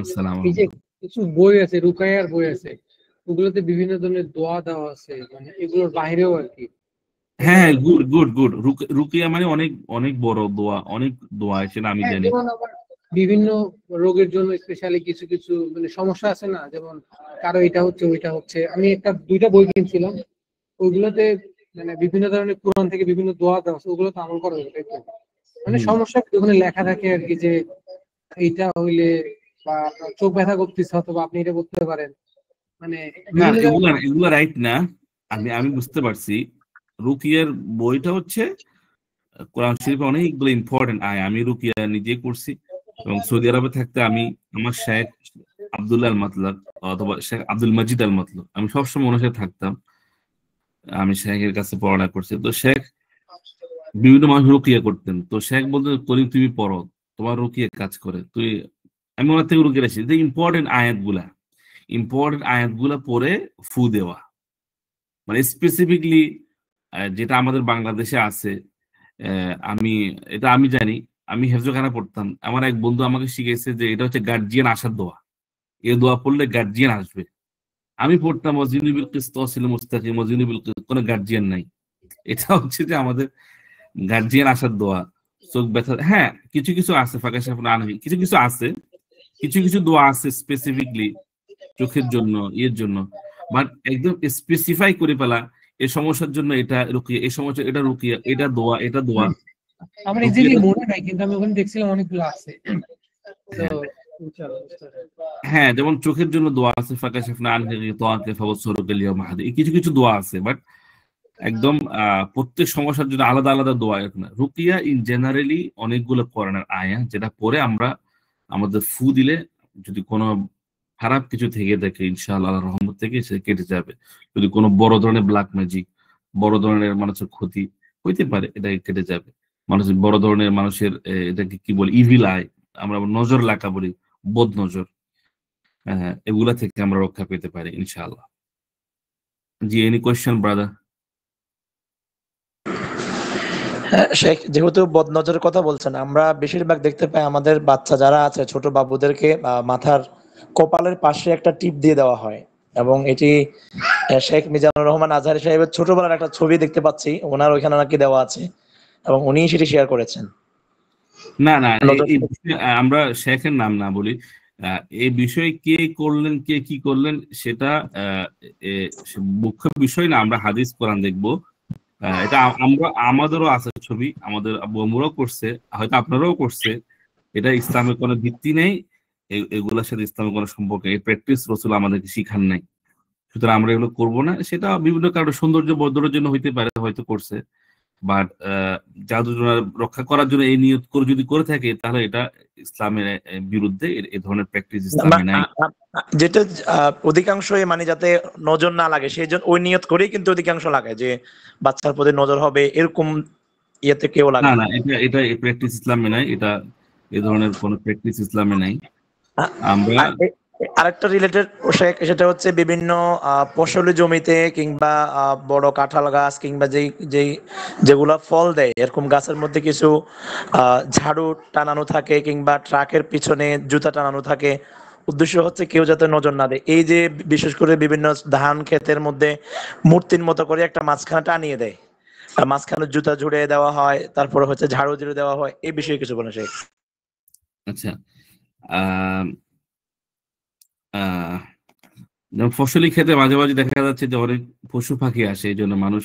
আসসালামু এই যে আলাইকুম। কিছু বই আছে, রুকাইয়ার বই আছে, ওগুলোতে বিভিন্ন ধরনের দোয়া দেওয়া আছে, মানে এগুলোর বাইরেও আর কি। হ্যাঁ, গুড গুড গুড। রুকিয়া মানে অনেক অনেক বড় দোয়া, অনেক দোয়া, সেটা আমি হ্যাঁ, জানি। যেমন আবার বিভিন্ন রোগের জন্য স্পেশালি কিছু কিছু মানে সমস্যা আছে না, যেমন কারো এটা হচ্ছে ওইটা হচ্ছে। আমি দুইটা বই কিনছিলাম, ওইগুলোতে মানে বিভিন্ন ধরনের কোরআন থেকে বিভিন্ন দোয়া দেওয়া আছে, ওগুলো তো আমল করা যাবে, তাই তো? মানে সমস্যা ওখানে লেখা থাকে আর কি, যে এইটা হইলে বা আপনার চোখ ব্যথা করতেছে অথবা আপনি এটা করতে পারেন, মানে না, বিভিন্ন এগুলা এগুলা রাইট না। আমি আমি বুঝতে পারছি। রুকিয়ার বইটা হচ্ছে কোরআন শরীফে অনেকগুলো ইম্পর্টেন্ট আয়। আমি রুকিয়া নিজে করছি, এবং সৌদি আরবে থাকতে আমি আমার শেখ আব্দুল্লাহ আল মাতলব অথবা শেখ আব্দুল মজিদ আল মাতলব, আমি সবসময় ওনার সাথে থাকতাম। আমি শেখের কাছে পড়াশোনা করছি। তো শেখ বিভিন্ন মানুষ রুকিয়া করতেন, তো শেখ বলতে করিম তুমি পড়ো, তোমার রুকিয়া কাজ করে, তুই। আমি ওনার থেকে রুকিয়ে রাখছি যে ইম্পর্টেন্ট আয়াতগুলা পরে ফু দেওয়া, মানে স্পেসিফিকলি যেটা আমাদের বাংলাদেশে আছে। আমি জানি, আমি হেফজোখানা পড়তাম, আমার এক বন্ধু আমাকে শিখেছে যে এটা হচ্ছে গার্জিয়ান আসার দোয়া, এই দোয়া পড়লে গার্জিয়ান আসবে। আমি পড়তাম ওয়াজিনুবিল কিসত ছিল মুস্তাকিম, ওয়াজিনুবিল কিসত, কোনো গার্জিয়ান নাই। এটা হচ্ছে যে আমাদের গার্জিয়ান আসার দোয়া। চোখ ব্যথা, হ্যাঁ কিছু কিছু আছে, ফাঁকা সাফনা আনহি, কিছু কিছু আছে, কিছু কিছু দোয়া আছে স্পেসিফিকলি চোখের জন্য, ইয়ের জন্য। বাট একদম স্পেসিফাই করে ফেলা এই সমস্যার জন্য এটা রুকিয়া, এই সমস্যা এটা রুকিয়া, এটা দোয়া, এটা দোয়া। আমার এক্স্যাক্টলি মনে নাই, কিন্তু আমি ওখানে দেখছিলাম অনেকগুলো আছে। তো ইনশাআল্লাহ হ্যাঁ, যেমন চোখের জন্য দোয়া আছে, ফাঁকা সাফনা আনহি তোয়াকে ফাওয়াসরুকাল ইয়াউমা হাদি, কিছু কিছু দোয়া আছে। বাট একদম প্রত্যেক সমস্যার জন্য আলাদা আলাদা দোয়া এরকম না। রুকিয়া ইন জেনারেলি অনেকগুলো কোরআনের আয়া, যেটা পরে আমরা আমাদের ফু দিলে যদি কোনো খারাপ কিছু থেকে থাকে ইনশাআল্লাহ আল্লাহর রহমত থেকে সে কেটে যাবে। যদি কোনো বড় ধরনের ব্ল্যাক ম্যাজিক, বড় ধরনের মানুষের ক্ষতি হইতে পারে, এটা কেটে যাবে। মানুষের বড় ধরনের মানুষের এটাকে কি বলি, ইভিল আই, আমরা নজর লাগা বলি, বদ নজর, এগুলা থেকে আমরা রক্ষা পেতে পারি ইনশাআল্লাহ। জি, এনি কোয়েশ্চেন ব্রাদার? শেখ, যেহেতু বদনজরের কথা বলছেন, আমরা বেশিরভাগ দেখতে পাই আমাদের বাচ্চা যারা আছে, ছোট বাবুদেরকে মাথার কপালের পাশে একটা টিপ দিয়ে দেওয়া হয়, এবং এটি শেখ মিজানুর রহমান আজহারী সাহেবের ছোটবেলার একটা ছবি দেখতে পাচ্ছি, ওনার ওইখানে নাকি দেওয়া আছে, এবং উনি সেটি শেয়ার করেছেন। না না, এই বিষয়ে আমরা শেখের নাম না বলি। এই বিষয়ে কে করলেন, কে কি করলেন, সেটা মুখ্য বিষয় না। আমরা হাদিস কোরআন দেখবো। এটা আমাদেরও আছে ছবি, আমাদের আব্বু আম্মুরাও করছে, হয়তো আপনারাও করছে। এটা ইসলামের কোনো ভিত্তি নেই, এগুলোর সাথে ইসলামের কোনো সম্পর্ক, এই প্র্যাকটিস রাসূল আমাদেরকে শিখান নাই। সুতরাং আমরা এগুলো করবো না। সেটা বিভিন্ন কারণে সৌন্দর্য বর্ধনের জন্য হইতে পারে, হয়তো করছে। বাট জাদু রক্ষা করার জন্য এই নিয়ত করে যদি করে থাকে, তাহলে এটা ইসলামের বিরুদ্ধে, এই ধরনের প্র্যাকটিস ইসলামে নাই। যেটা অধিকাংশই মানে যাতে নজর না লাগে, সেই জন্য ওই নিয়ত করেই কিন্তু অধিকাংশ লাগে যে বাচ্চার প্রতি নজর হবে, এরকম ইয়েতে কেউ লাগে না না, এটা প্র্যাকটিস ইসলামে নাই। এটা এই ধরনের কোন প্র্যাকটিস ইসলামে নাই। আমরা আরেকটা রিলেটেড, সেটা হচ্ছে বিভিন্ন ফসলি জমিতে কিংবা বড় কাঁঠাল গাছ কিংবা যেগুলা ফল দেয়, এরকম গাছের মধ্যে কিছু ঝাড়ু টানানো থাকে কিংবা ট্রাকের পিছনে জুতা টানানো থাকে। উদ্দেশ্য হচ্ছে কেউ যাতে নজর না দেয়। এই যে বিশেষ করে বিভিন্ন ধান ক্ষেতের মধ্যে মূর্তির মতো করে একটা মাঝখানে টানিয়ে দেয়, আর মাঝখানে জুতা ঝুড়ে দেওয়া হয়, তারপরে হচ্ছে ঝাড়ু ঝুড়ে দেওয়া হয়, এই বিষয়ে কিছু বলেন শেখ। আচ্ছা, যেমন ফসলি ক্ষেত্রে মাঝে মাঝে দেখা যাচ্ছে যে অনেক পশু পাখি আসে, এই জন্য মানুষ,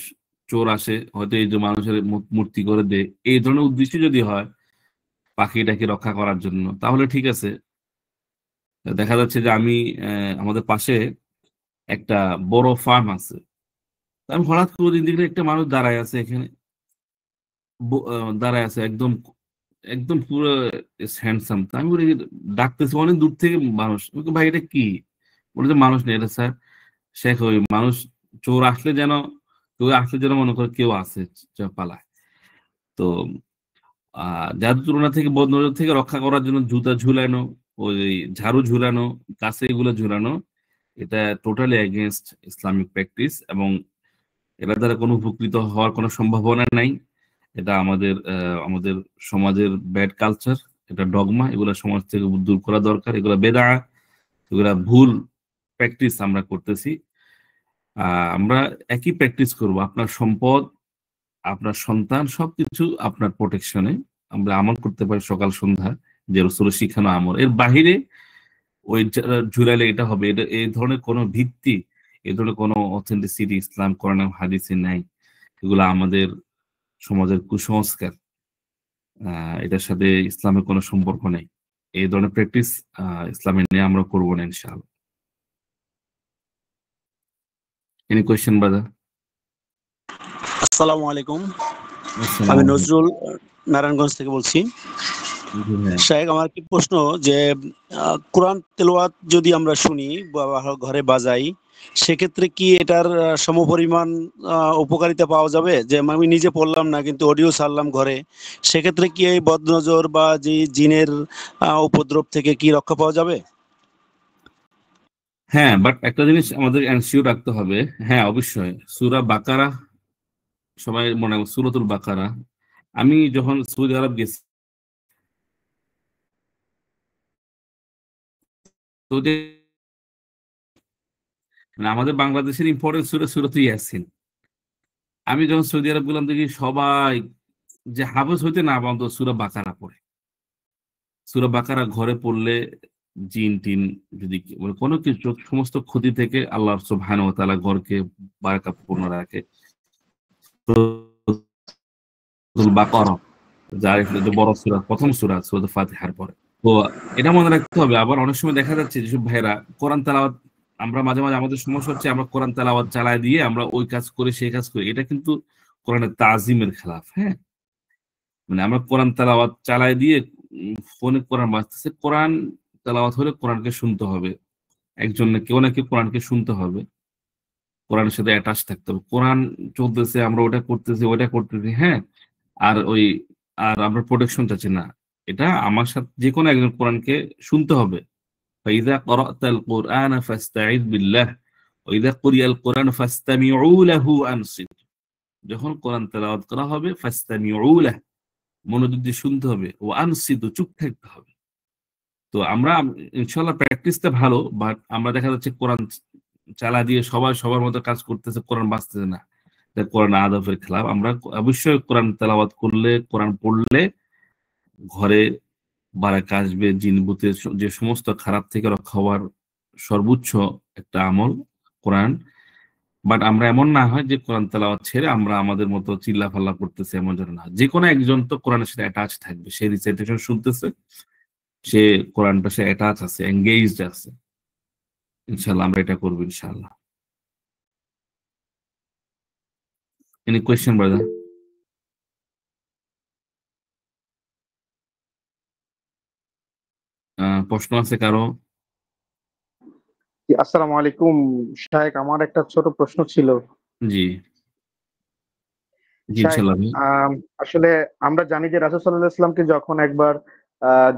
চোর আসে, হয়তো এই যে মানুষের মূর্তি করে দেয়, এই ধরনের উদ্দেশ্য যদি হয় পাখিটাকে রক্ষা করার জন্য, তাহলে ঠিক আছে। দেখা যাচ্ছে যে আমি আমাদের পাশে একটা বড় ফার্ম আছে, আমি হঠাৎ করে দেখলে একটা মানুষ দাঁড়ায় আছে এখানে, দাঁড়ায় আছে একদম একদম পুরো হ্যান্ডসাম। আমি বলি, ডাকতেছি অনেক দূর থেকে মানুষ, ভাই এটা কি? বলে যে মানুষ নেই, এটা স্যার শেখ, ওই মানুষ চোর আসলে যেন, কেউ আসলে যেন মনে করে কেউ আছে পালায়। তো জাদু তুলনা থেকে, বদনজর থেকে রক্ষা করার জন্য জুতা ঝুলানো, ওই ঝাড়ু ঝুলানো, কাছে এগুলো ঝুলানো, এটা টোটালি এগেনস্ট ইসলামিক প্র্যাকটিস, এবং এটার দ্বারা কোনো উপকৃত হওয়ার কোনো সম্ভাবনা নাই। এটা আমাদের সমাজের ব্যাড কালচার, এটা ডগমা, এগুলো সমাজ থেকে দূর করা দরকার, এগুলো বেদা। এগুলা ভুল প্র্যাকটিস আমরা করতেছি। আমরা একই প্র্যাকটিস করব, আপনার সম্পদ, আপনার সন্তান সবকিছু আপনার প্রোটেকশনে আমরা আমল করতে পারি সকাল সন্ধ্যা, যে রসুলের শিখানো আমল। এর বাহিরে ওই ঝুলাইলে এটা হবে, এটা এই ধরনের কোনো ভিত্তি, এই ধরনের কোনো অথেন্টিসিটি ইসলাম কোরআন এবং হাদিসে নাই। এগুলো আমাদের সমাজের কুসংস্কার, এটার সাথে ইসলামের কোনো সম্পর্ক নেই। এই ধরনের প্র্যাকটিস ইসলামের নিয়ে আমরা করবো না ইনশাআল্লাহ। Any question brother? আসসালামু আলাইকুম, আমি নজরুল নারায়ণগঞ্জ থেকে বলছি। শাহেখ, আমার কি প্রশ্ন যে কোরআন তেলাওয়াত যদি আমরা শুনি বা ঘরে বাজাই, সেক্ষেত্রে কি এটার সমপরিমাণ উপকারিতা পাওয়া যাবে? যে আমি নিজে পড়লাম না কিন্তু অডিও ছাড়লাম ঘরে, সেক্ষেত্রে কি এই বদনজর বা যে জিনের উপদ্রব থেকে কি রক্ষা পাওয়া যাবে? হ্যাঁ, বাট একটা জিনিস আমাদের এনশিওর রাখতে হবে। হ্যাঁ, অবশ্যই সূরা বাকারা সবাই মনে হয়, সূরাতুল বাকারা। আমি যখন সৌদি আরব গেছি, সৌদি মানে আমাদের বাংলাদেশের ইম্পর্টেন্ট সূরা সূরাতুল ইয়াসিন। আমি যখন সৌদি আরব গেলাম দেখি সবাই যে হাফেজ হইতে না বান্ধব সূরা বাকারা পড়ে। সূরা বাকারা ঘরে পড়লে জিন টিন যদি মানে কোনো কিছু সমস্ত ক্ষতি থেকে আল্লাহ সুবহানাহু ওয়া তাআলা ঘরকে বারাকাতপূর্ণ রাখে। সূরাতুল বাকারা যার যে বড় সূরা, প্রথম সূরা সূরাতুল ফাতিহার পরে। তো এটা মনে রাখতে হবে। আবার অনেক সময় দেখা যাচ্ছে যেসব ভাইরা কোরআন তেলাওয়াত, আমরা মাঝে মাঝে আমাদের সমস্যা হচ্ছে আমরা কোরআন তেলাওয়াত চালায় দিয়ে আমরা ওই কাজ করি সেই কাজ করি, এটা কিন্তু কোরআনের তাজিমের খেলাফ। হ্যাঁ, মানে আমরা কোরআন তেলাওয়াত চালায় দিয়ে ফোনে কোরআন বাজতেছে। কোরআন তেলাওয়াত হলে কোরআনকে শুনতে হবে, একজন না কেউ নাকি কোরআনকে শুনতে হবে, কোরআনের সাথে অ্যাটাচ থাকতে হবে। কোরআন চলতেছে, আমরা ওটা করতেছি ওটা করতেছি, হ্যাঁ, আর আমরা প্রোটেকশন চাচ্ছি না। এটা আমার সাথে যে কোনো একজন কোরআনকে শুনতে হবে। ফাইযা ক্বরাতাল কুরআন ফাস্তাঈয বিল্লাহ ওয়া ইযা কুরিয়াল কুরআন ফাসতামিউ লাহু আনসিতু। যখন কোরআন তেলাওয়াত করা হবে ফাসতামিউ লাহু, মনোযোগ দিয়ে শুনতে হবে, ও আনসিতু, চুপ থাকতে হবে। তো আমরা ইনশাআল্লাহ প্র্যাকটিসটা ভালো, বাট আমরা দেখা যাচ্ছে কোরআন চালা দিয়ে সবাই সবার মতো কাজ করতেছে, কোরআন বাঁচতেছে না। এটা কোরআন আদবের খেলাফ। আমরা অবশ্যই কোরআন তেলাওয়াত করলে, কোরআন পড়লে ঘরে বারাকা আসবে, জিন ভূতের যে সমস্ত খারাপ থেকে রক্ষা হওয়ার সর্বোচ্চ একটা আমল কোরআন। বাট আমরা এমন না হয় যে কোরআন তেলাওয়াত ছেড়ে আমরা আমাদের মতো চিল্লা ফাল্লা করতেছে, এমন যেন না। যে কোনো একজন তো কোরআনের সাথে অ্যাটাচ থাকবে, সে রিসাইটেশন শুনতেছে, সে কোরআনটা সে অ্যাটাচ আছে, এঙ্গেজড আছে। ইনশাআল্লাহ আমরা এটা করবো ইনশাআল্লাহ। Any question brother? প্রশ্ন আছে কারো? আসসালামু আলাইকুম শাহেক, আমার একটা ছোট প্রশ্ন ছিল। জি জি, শাহেক, ইনশাআল্লাহ। আসলে আমরা জানি যে রাসূল সাল্লাল্লাহু আলাইহি ওয়াসাল্লামকে যখন একবার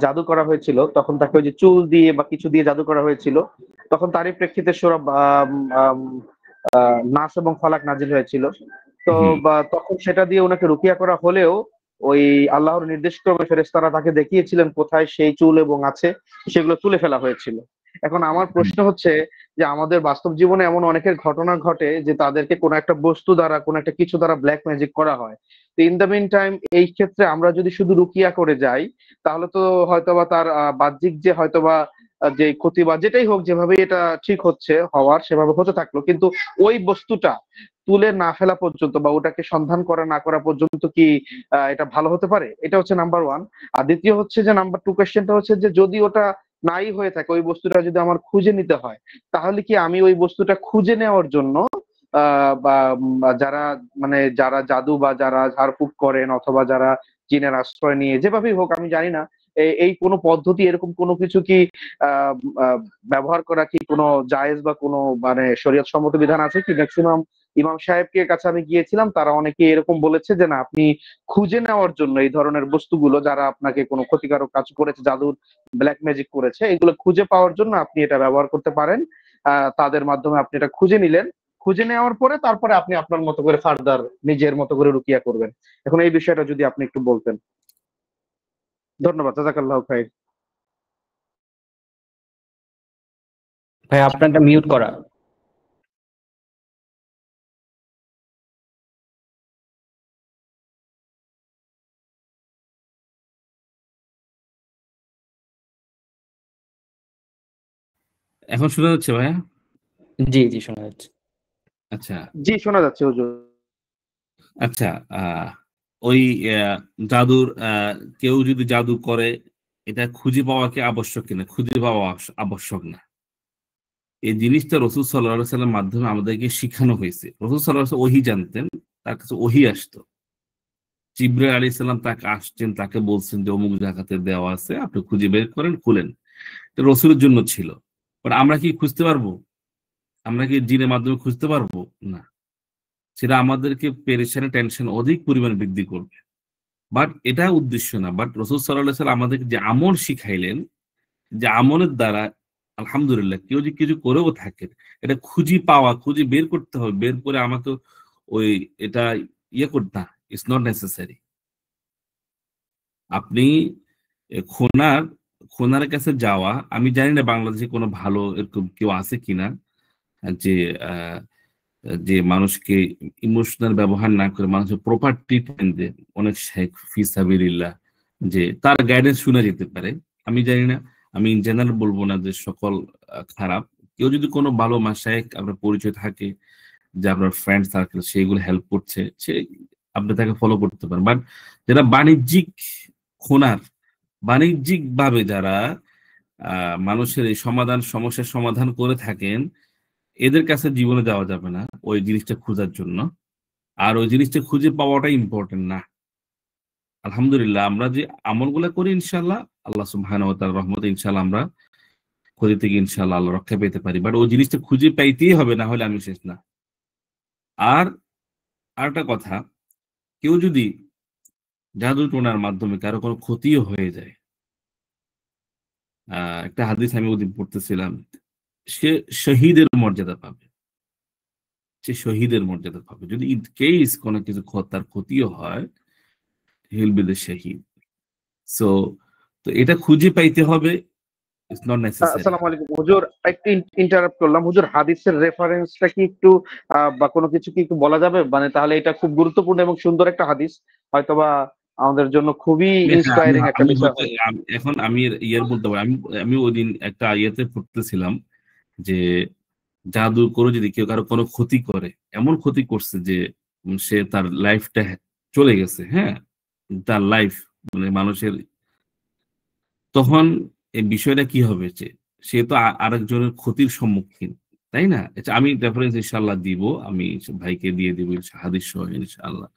জাদু করা হয়েছিল, তখন তাকে ওই যে চুল দিয়ে বা কিছু দিয়ে জাদু করা হয়েছিল, তখন তারই প্রেক্ষিতে সূরা নাস এবং ফালাক নাজিল হয়েছিল। তো তখন সেটা দিয়ে ওনাকে রুকিয়া করা হলেও ওই আল্লাহর নির্দেশ ক্রমে ফেরেশতারা তাকে দেখিয়েছিলেন কোথায় সেই চুল এবং আছে, সেগুলো তুলে ফেলা হয়েছিল। এখন আমার প্রশ্ন হচ্ছে যে আমাদের বাস্তব জীবনে এমন অনেকের ঘটনা ঘটে যে তাদেরকে কোনো একটা বস্তু দ্বারা, কোনো একটা কিছু দ্বারা ব্ল্যাক ম্যাজিক করা হয়। তো ইন দ্য মিন টাইম এই ক্ষেত্রে আমরা যদি শুধু রুকিয়া করে যাই, তাহলে তো হয়তোবা তার বাহ্যিক যে হয়তোবা যে ক্ষতি বা যেটাই হোক, যেভাবে এটা ঠিক হচ্ছে হওয়ার সেভাবে হতে থাকলো, কিন্তু ওই বস্তুটা তুলে না ফেলা পর্যন্ত বা ওটাকে সন্ধান করা না করা পর্যন্ত কি এটা ভালো হতে পারে? এটা হচ্ছে নাম্বার ওয়ান। আর দ্বিতীয় হচ্ছে যে নাম্বার টু কোয়েশ্চেনটা হচ্ছে যে যদি ওটা নাই হয়ে থাকে, ওই বস্তুটা যদি আমার খুঁজে নিতে হয়, তাহলে কি আমি ওই বস্তুটা খুঁজে নেওয়ার জন্য যারা মানে যারা জাদু বা যারা ঝাড়ফুঁক করেন অথবা যারা জিনের আশ্রয় নিয়ে যেভাবেই হোক আমি জানি না, এই কোনো পদ্ধতি এরকম কোনো কিছু কি আহ আহ, ব্যবহার করা কি কোনো জায়েজ বা কোনো মানে শরীয়ত সম্মত বিধান আছে কি? ম্যাক্সিমাম ইমাম সাহেবকে কাছে আমি গিয়েছিলাম, তারা অনেকে এরকম বলেছে যে না, আপনি খুঁজে নেওয়ার জন্য এই ধরনের বস্তুগুলো যারা আপনাকে কোনো ক্ষতিকারক কাজ করেছে, জাদুর ব্ল্যাক ম্যাজিক করেছে, এগুলো খুঁজে পাওয়ার জন্য আপনি এটা ব্যবহার করতে পারেন। তাদের মাধ্যমে আপনি এটা খুঁজে নিলেন, খুঁজে নেওয়ার পরে তারপরে আপনি আপনার মতো করে ফার্দার নিজের মতো করে রুকিয়া করবেন। এখন এই বিষয়টা যদি আপনি একটু বলতেন। ধন্যবাদ, জাযাকাল্লাহু খাইর। ভাই আপনারটা মিউট করা। এখন শোনা যাচ্ছে ভাইয়া? জি জি শোনা যাচ্ছে। আচ্ছা জি শোনা যাচ্ছে হুজুর। আচ্ছা, ওই জাদুর কেউ যদি জাদু করে, এটা খুঁজে পাওয়া কি আবশ্যক কিনা? খুঁজে পাওয়া আবশ্যক না। এই জিনিসটা রসুল সাল্লাল্লাহু আলাইহি ওয়াসাল্লামের মাধ্যমে আমাদেরকে শিখানো হয়েছে। রসুল সাল্লাল্লাহু আলাইহি ওয়াসাল্লাম ওহী জানতেন, তার কাছে ওহী আসতো। জিবরাইল আলাইহিস সালাম তাকে আসছেন, তাকে বলছেন যে অমুক জায়গাতে দেওয়া আছে, আপনি খুঁজে বের করেন, খুলেন। এটা রসুলের জন্য ছিল। বাট আমরা কি খুঁজতে পারবো? আমরা কি জিনের মাধ্যমে খুঁজতে পারবো? না। সেটা আমাদেরকে পেরেশানি, টেনশন অধিক পরিমাণে বৃদ্ধি করবে। বাট এটা উদ্দেশ্য না। বাট রসুল সাল্লাল্লাহু আলাইহি ওয়াসাল্লাম আমাদেরকে যে আমল শিখাইলেন, যে আমলের দ্বারা আলহামদুলিল্লাহ কেউ যে কিছু করেও থাকে, এটা খুঁজে পাওয়া, খুঁজে বের করতে হবে। বের করে আমাকে ওই এটা ইয়ে করতে না, ইটস নট নেসেসারি। আপনি খোনার খোনার কাছে যাওয়া, আমি জানি না বাংলাদেশে কোনো ভালো এরকম কেউ আছে কিনা, যে আহ, যে মানুষকে ইমোশনাল ব্যবহার না করে মানুষের প্রপার ট্রিটমেন্ট দেয়। অনেক শেখ ফিসাবিলিল্লাহ, যে তার গাইডেন্স শুনে যেতে পারে। আমি জানি না, আমি ইন জেনারেল বলবো না যে সকল খারাপ। কেউ যদি কোনো ভালো মাশায়েখ আপনার পরিচয় থাকে, যে আপনার ফ্রেন্ড সার্কেল সেইগুলো হেল্প করছে, সে আপনি তাকে ফলো করতে পারেন। বাট যারা বাণিজ্যিক খোনার, বাণিজ্যিক ভাবে যারা মানুষের এই সমস্যার সমাধান করে থাকেন, এদের কাছে জীবনে যাওয়া যাবে না ওই জিনিসটা খোঁজার জন্য। আর ওই জিনিসটা খুঁজে পাওয়াটা ইম্পর্টেন্ট না। আলহামদুলিল্লাহ আমরা যে আমলগুলো করি, ইনশাল্লাহ আল্লাহ সুবহানাহু ওয়া তাআলার রহমতে ইনশাল্লাহ আমরা ক্ষতি থেকে ইনশাল্লাহ আল্লাহ রক্ষা পেতে পারি। বাট ওই জিনিসটা খুঁজে পাইতেই হবে, না হলে আমি শেষ না। আর আরেকটা কথা, কেউ যদি জাদু টোনার মাধ্যমে কারো কোনো ক্ষতিও হয়ে যায়, একটা হাদিস আমি ওদিন পড়তেছিলাম, সে শহীদের মর্যাদা পাবে। সে শহীদের মর্যাদা পাবে যদি ইন কেস কোনো কিছু তার ক্ষতিও হয়, হি উইল বি দ্য শহীদ। সো তো এটা খুঁজে পাইতে হবে, ইটস নট নেসেসারি। আসসালামু আলাইকুম হুজুর, একটু ইন্টারাপ্ট করলাম হুজুর, হাদিসের রেফারেন্সটা কি একটু বা কোনো কিছু কি একটু বলা যাবে? মানে তাহলে এটা খুব গুরুত্বপূর্ণ এবং সুন্দর একটা হাদিস, হয়তোবা আমাদের জন্য খুবই ইন্সপায়ারিং একটা বিষয় হয়। এখন আমি ইয়ার বলতে পারি, আমি ওই দিন একটা ইয়েতে পড়তেছিলাম যে জাদু করে যদি কেউ কারো কোনো ক্ষতি করে, এমন ক্ষতি করছে যে সে তার লাইফটা চলে গেছে, হ্যাঁ, তার লাইফ মানে মানুষের, তখন এই বিষয়টা কি হবে, যে সে তো আরেকজনের ক্ষতির সম্মুখীন, তাই না? এটা আমি রেফারেন্স ইনশাআল্লাহ দিব, আমি ভাইকে দিয়ে দিব হাদিস সহ ইনশাআল্লাহ।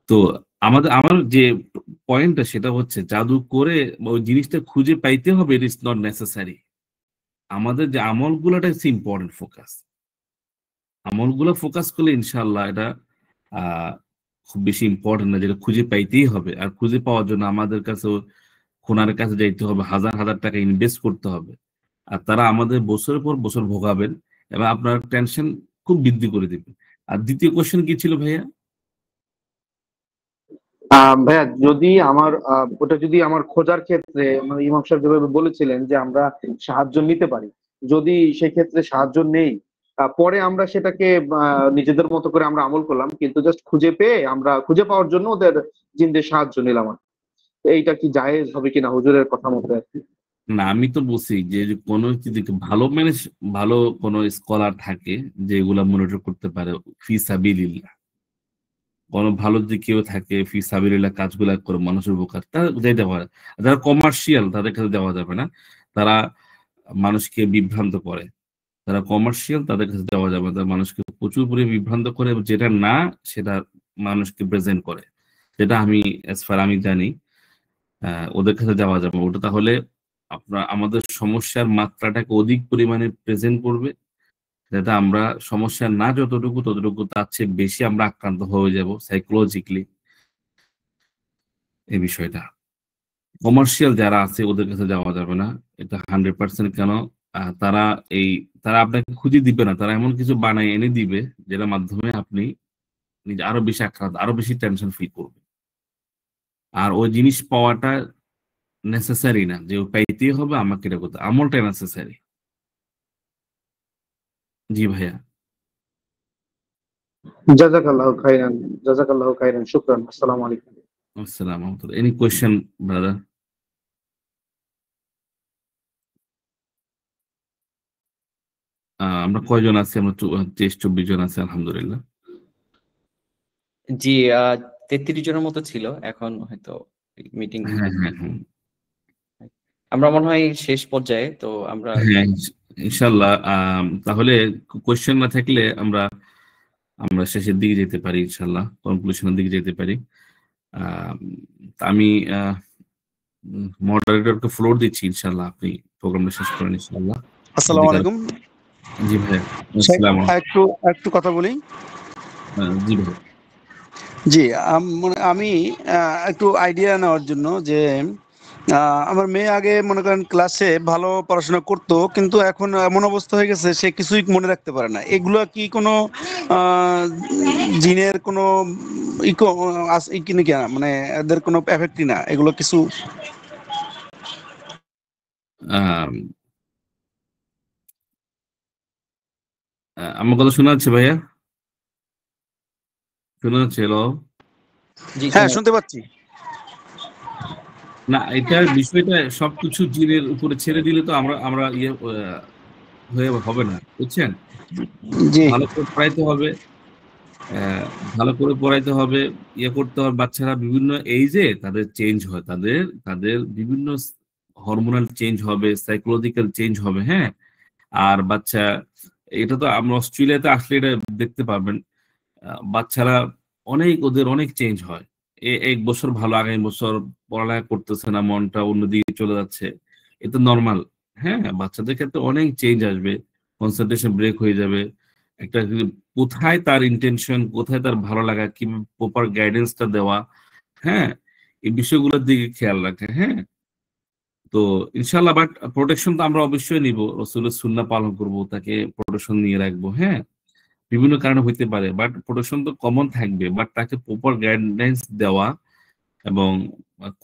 তো আমার যে পয়েন্টটা সেটা হচ্ছে, জাদু করে ওই জিনিসটা খুঁজে পাইতে হবে, ইট ইজ নট নেসেসারি। আমাদের যে আমলগুলোটা হচ্ছে ইম্পর্টেন্ট ফোকাস। আমলগুলো ফোকাস করলে ইনশাআল্লাহ এটা আহ খুব বেশি ইম্পর্টেন্ট না, যেটা খুঁজে পাইতেই হবে। আর খুঁজে পাওয়ার জন্য আমাদের কাছে খুনার কাছে যাইতে হবে, হাজার হাজার টাকা ইনভেস্ট করতে হবে। আর তারা আমাদের বছরের পর বছর ভোগাবেন এবং আপনার টেনশন খুব বৃদ্ধি করে দিবে। আর দ্বিতীয় কোশ্চেন কি ছিল ভাইয়া? ভাইয়া যদি আমার ওটা যদি আমার খোঁজার ক্ষেত্রে, মানে ইমাম সাহেব যেভাবে বলেছিলেন যে আমরা সাহায্য নিতে পারি, যদি সেই ক্ষেত্রে সাহায্য নেই, পরে আমরা সেটাকে নিজেদের মতো করে আমরা আমল করলাম, কিন্তু জাস্ট খুঁজে পেয়ে আমরা খুঁজে পাওয়ার জন্য ওদের জিনদের সাহায্য নিলাম, এইটা কি জায়েজ হবে কিনা হুজুরের কথা মতো আর কি? না, আমি তো বলছি যে কোনো যদি ভালো মানে ভালো কোনো স্কলার থাকে যেগুলা মনিটর করতে পারে ফি সাবিলিল্লাহ, কোনো ভালো যদি কেউ থাকে ফি সাবিলিল্লাহ কাজগুলা করে মানুষের উপকার, তারা যেতে পারে। যারা কমার্শিয়াল তাদের কাছে দেওয়া যাবে না, তারা মানুষকে বিভ্রান্ত করে। যারা কমার্শিয়াল তাদের কাছে দেওয়া যাবে না, তারা মানুষকে প্রচুর পরিমাণে বিভ্রান্ত করে এবং যেটা না সেটা মানুষকে প্রেজেন্ট করে, যেটা আমি অ্যাজ ফার আমি জানি ওদের কাছে যাওয়া যাবে। ওটা তাহলে আমাদের সমস্যার মাত্রাটাকে অধিক পরিমাণে প্রেজেন্ট করবে, যাতে আমরা সমস্যা না যতটুকু ততটুকু তার চেয়ে বেশি আমরা আক্রান্ত হয়ে যাব সাইকোলজিক্যালি। এই বিষয়টা কমার্শিয়াল যারা আছে ওদের কাছে যাওয়া যাবে না, এটা 100%। কেন? তারা তারা আপনাকে খুঁজে দিবে না, তারা এমন কিছু বানায় এনে দিবে যেটার মাধ্যমে আপনি নিজে আরো বেশি আক্রান্ত, আরো বেশি টেনশন ফিল করবেন। আর ওই জিনিস পাওয়াটা নেসেসারি না যে পাইতেই হবে আমাকে, এটা করতে আমলটা নেসেসারি। জি ভাইয়া। জাযাকাল্লাহু খাইরান, জাযাকাল্লাহু খাইরান, শুকরান। আসসালামু আলাইকুম। আসসালামু আলাইকুম। Any question brother? আমরা কয়জন আছি? আমরা 23-24 জন আছি আলহামদুলিল্লাহ। জি 33 জনের মতো ছিল, এখন হয়তো মিটিং হ্যাঁ হ্যাঁ হ্যাঁ আমরা মনে হয় শেষ পর্যায়ে, তো আমরা হ্যাঁ ইনশাল্লাহ। তাহলে কোয়েশ্চেন না থাকলে আমরা আমরা শেষের দিকে যেতে পারি, ইনশাল্লাহ কনক্লুশনের দিকে যেতে পারি। আমি মডারেটরকে ফ্লোর দিচ্ছি, ইনশাল্লাহ আপনি প্রোগ্রামটা শেষ করেন ইনশাল্লাহ। আসসালামু আলাইকুম। জি ভাইয়া। শেখ, আসসালামু আলাইকুম। একটু কথা বলি। জি ভাই। জি, আমি একটু আইডিয়া নেওয়ার জন্য যে আমার মেয়ে আগে মনে করেন ক্লাসে ভালো পড়াশোনা করতো, কিন্তু এখন এমন অবস্থা হয়ে গেছে সে কিছুই মনে রাখতে পারে না। এগুলো কি কোনো জিনের কোনো কি নাকি, মানে এদের কোনো এফেক্ট না এগুলো কিছু? আমার কথা শোনা যাচ্ছে ভাইয়া? শোনা যাচ্ছে? হ্যালো? হ্যাঁ, শুনতে পাচ্ছি। না, এটার বিষয়টা সবকিছু জিনের উপরে ছেড়ে দিলে তো আমরা আমরা ইয়ে হয়ে হবে না, বুঝছেন? জি, ভালো করে পড়াইতে হবে, ভালো করে পড়াইতে হবে, ইয়ে করতে হবে। বাচ্চারা বিভিন্ন এইজে তাদের চেঞ্জ হয়, তাদের তাদের বিভিন্ন হরমোনাল চেঞ্জ হবে, সাইকোলজিক্যাল চেঞ্জ হবে। হ্যাঁ, আর বাচ্চা, এটা তো আমরা অস্ট্রেলিয়াতে আসলে এটা দেখতে পাবেন। বাচ্চারা ওদের অনেক চেঞ্জ হয়। এক বছর ভালো, আগামী বছর পড়ালেখা করতেছে না, মনটা অন্যদিকে চলে যাচ্ছে। এটা নর্মাল। হ্যাঁ, বাচ্চাদের ক্ষেত্রে অনেক চেঞ্জ আসবে, কনসেন্ট্রেশন ব্রেক হয়ে যাবে। একটা কোথায় তার ইন্টেনশন, কোথায় তার ভালো লাগা, কিভাবে প্রপার গাইডেন্সটা দেওয়া, হ্যাঁ, এই বিষয়গুলোর দিকে খেয়াল রাখে। হ্যাঁ, তো ইনশাল্লাহ। বাট প্রোটেকশন তো আমরা অবশ্যই নিব, রসুলের সুন্নাহ পালন করব, তাকে প্রোটেকশন নিয়ে রাখবো। হ্যাঁ, বিভিন্ন কারণে হইতে পারে, বাট প্রোটেকশন তো কমন থাকবে, বাট তাকে প্রপার গাইডলাইন্স দেওয়া এবং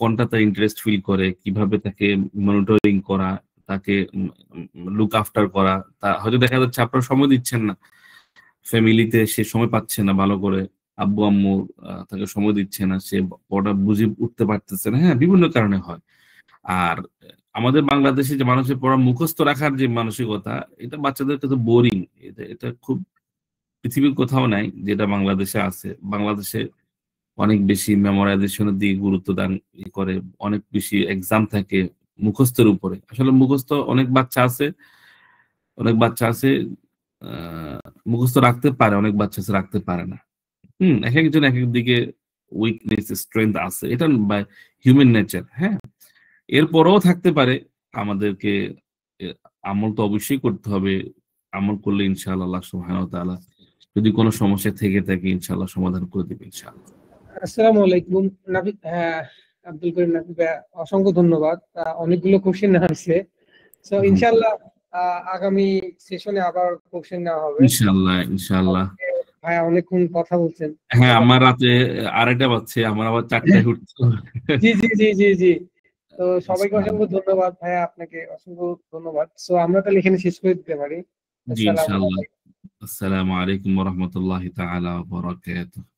কোনটা তার ইন্টারেস্ট ফিল করে, কিভাবে তাকে মনিটরিং করা, তাকে লুক আফটার করা। তা হয়তো দেখা যাচ্ছে আপনার সময় দিচ্ছেন না, ফ্যামিলিতে সে সময় পাচ্ছে না ভালো করে, আব্বু আম্মু তাকে সময় দিচ্ছে না, সে পড়া বুঝে উঠতে পারতেছে না। হ্যাঁ, বিভিন্ন কারণে হয়। আর আমাদের বাংলাদেশে যে মানুষের পড়া মুখস্থ রাখার যে মানসিকতা, এটা বাচ্চাদের কাছে বোরিং। এটা এটা খুব পৃথিবীর কোথাও নাই যেটা বাংলাদেশে আছে। বাংলাদেশে অনেক বেশি মেমোরাইজেশনের দিকে গুরুত্ব দান করে, অনেক বেশি এক্সাম থাকে মুখস্থের উপরে। আসলে মুখস্থ অনেক বাচ্চা আছে মুখস্থ রাখতে পারে, অনেক বাচ্চা আছে রাখতে পারে না। এক একজন এক এক দিকে উইকনেস স্ট্রেংথ আছে, এটা বাই হিউম্যান নেচার। হ্যাঁ, এরপরেও থাকতে পারে। আমাদেরকে এ, আমল তো অবশ্যই করতে হবে। আমল করলে ইনশাআল্লাহ আল্লাহ সুবহানাহু ওয়া তাআলা যদি কোনো সমস্যা থেকে থাকে ইনশাআল্লাহ সমাধান করে দিবে ইনশাআল্লাহ। আসসালামু আলাইকুম নাবিদ, আব্দুল করিম নাবিদ ভাই, অসংখ্য ধন্যবাদ। অনেকগুলো কোশ্চেন হয়েছে, তো ইনশাআল্লাহ আগামী সেশনে আবার কোশ্চেন নেওয়া হবে ইনশাআল্লাহ ইনশাআল্লাহ। ভাই অনেকক্ষণ কথা বলছেন। হ্যাঁ, আমার রাতে 2:30 বাজছে, আমার আবার 4টায় উঠতে হবে। জি জি জি জি জি তো সবাইকে অসংখ্য ধন্যবাদ ভাইয়া, আপনাকে অসংখ্য ধন্যবাদ। সো আমরা তাহলে এখানে শেষ করে দিতে পারি। জি ইনশাআল্লাহ। আসসালামু আলাইকুম ওয়া রাহমাতুল্লাহি তাআলা ওয়া বারাকাতুহু।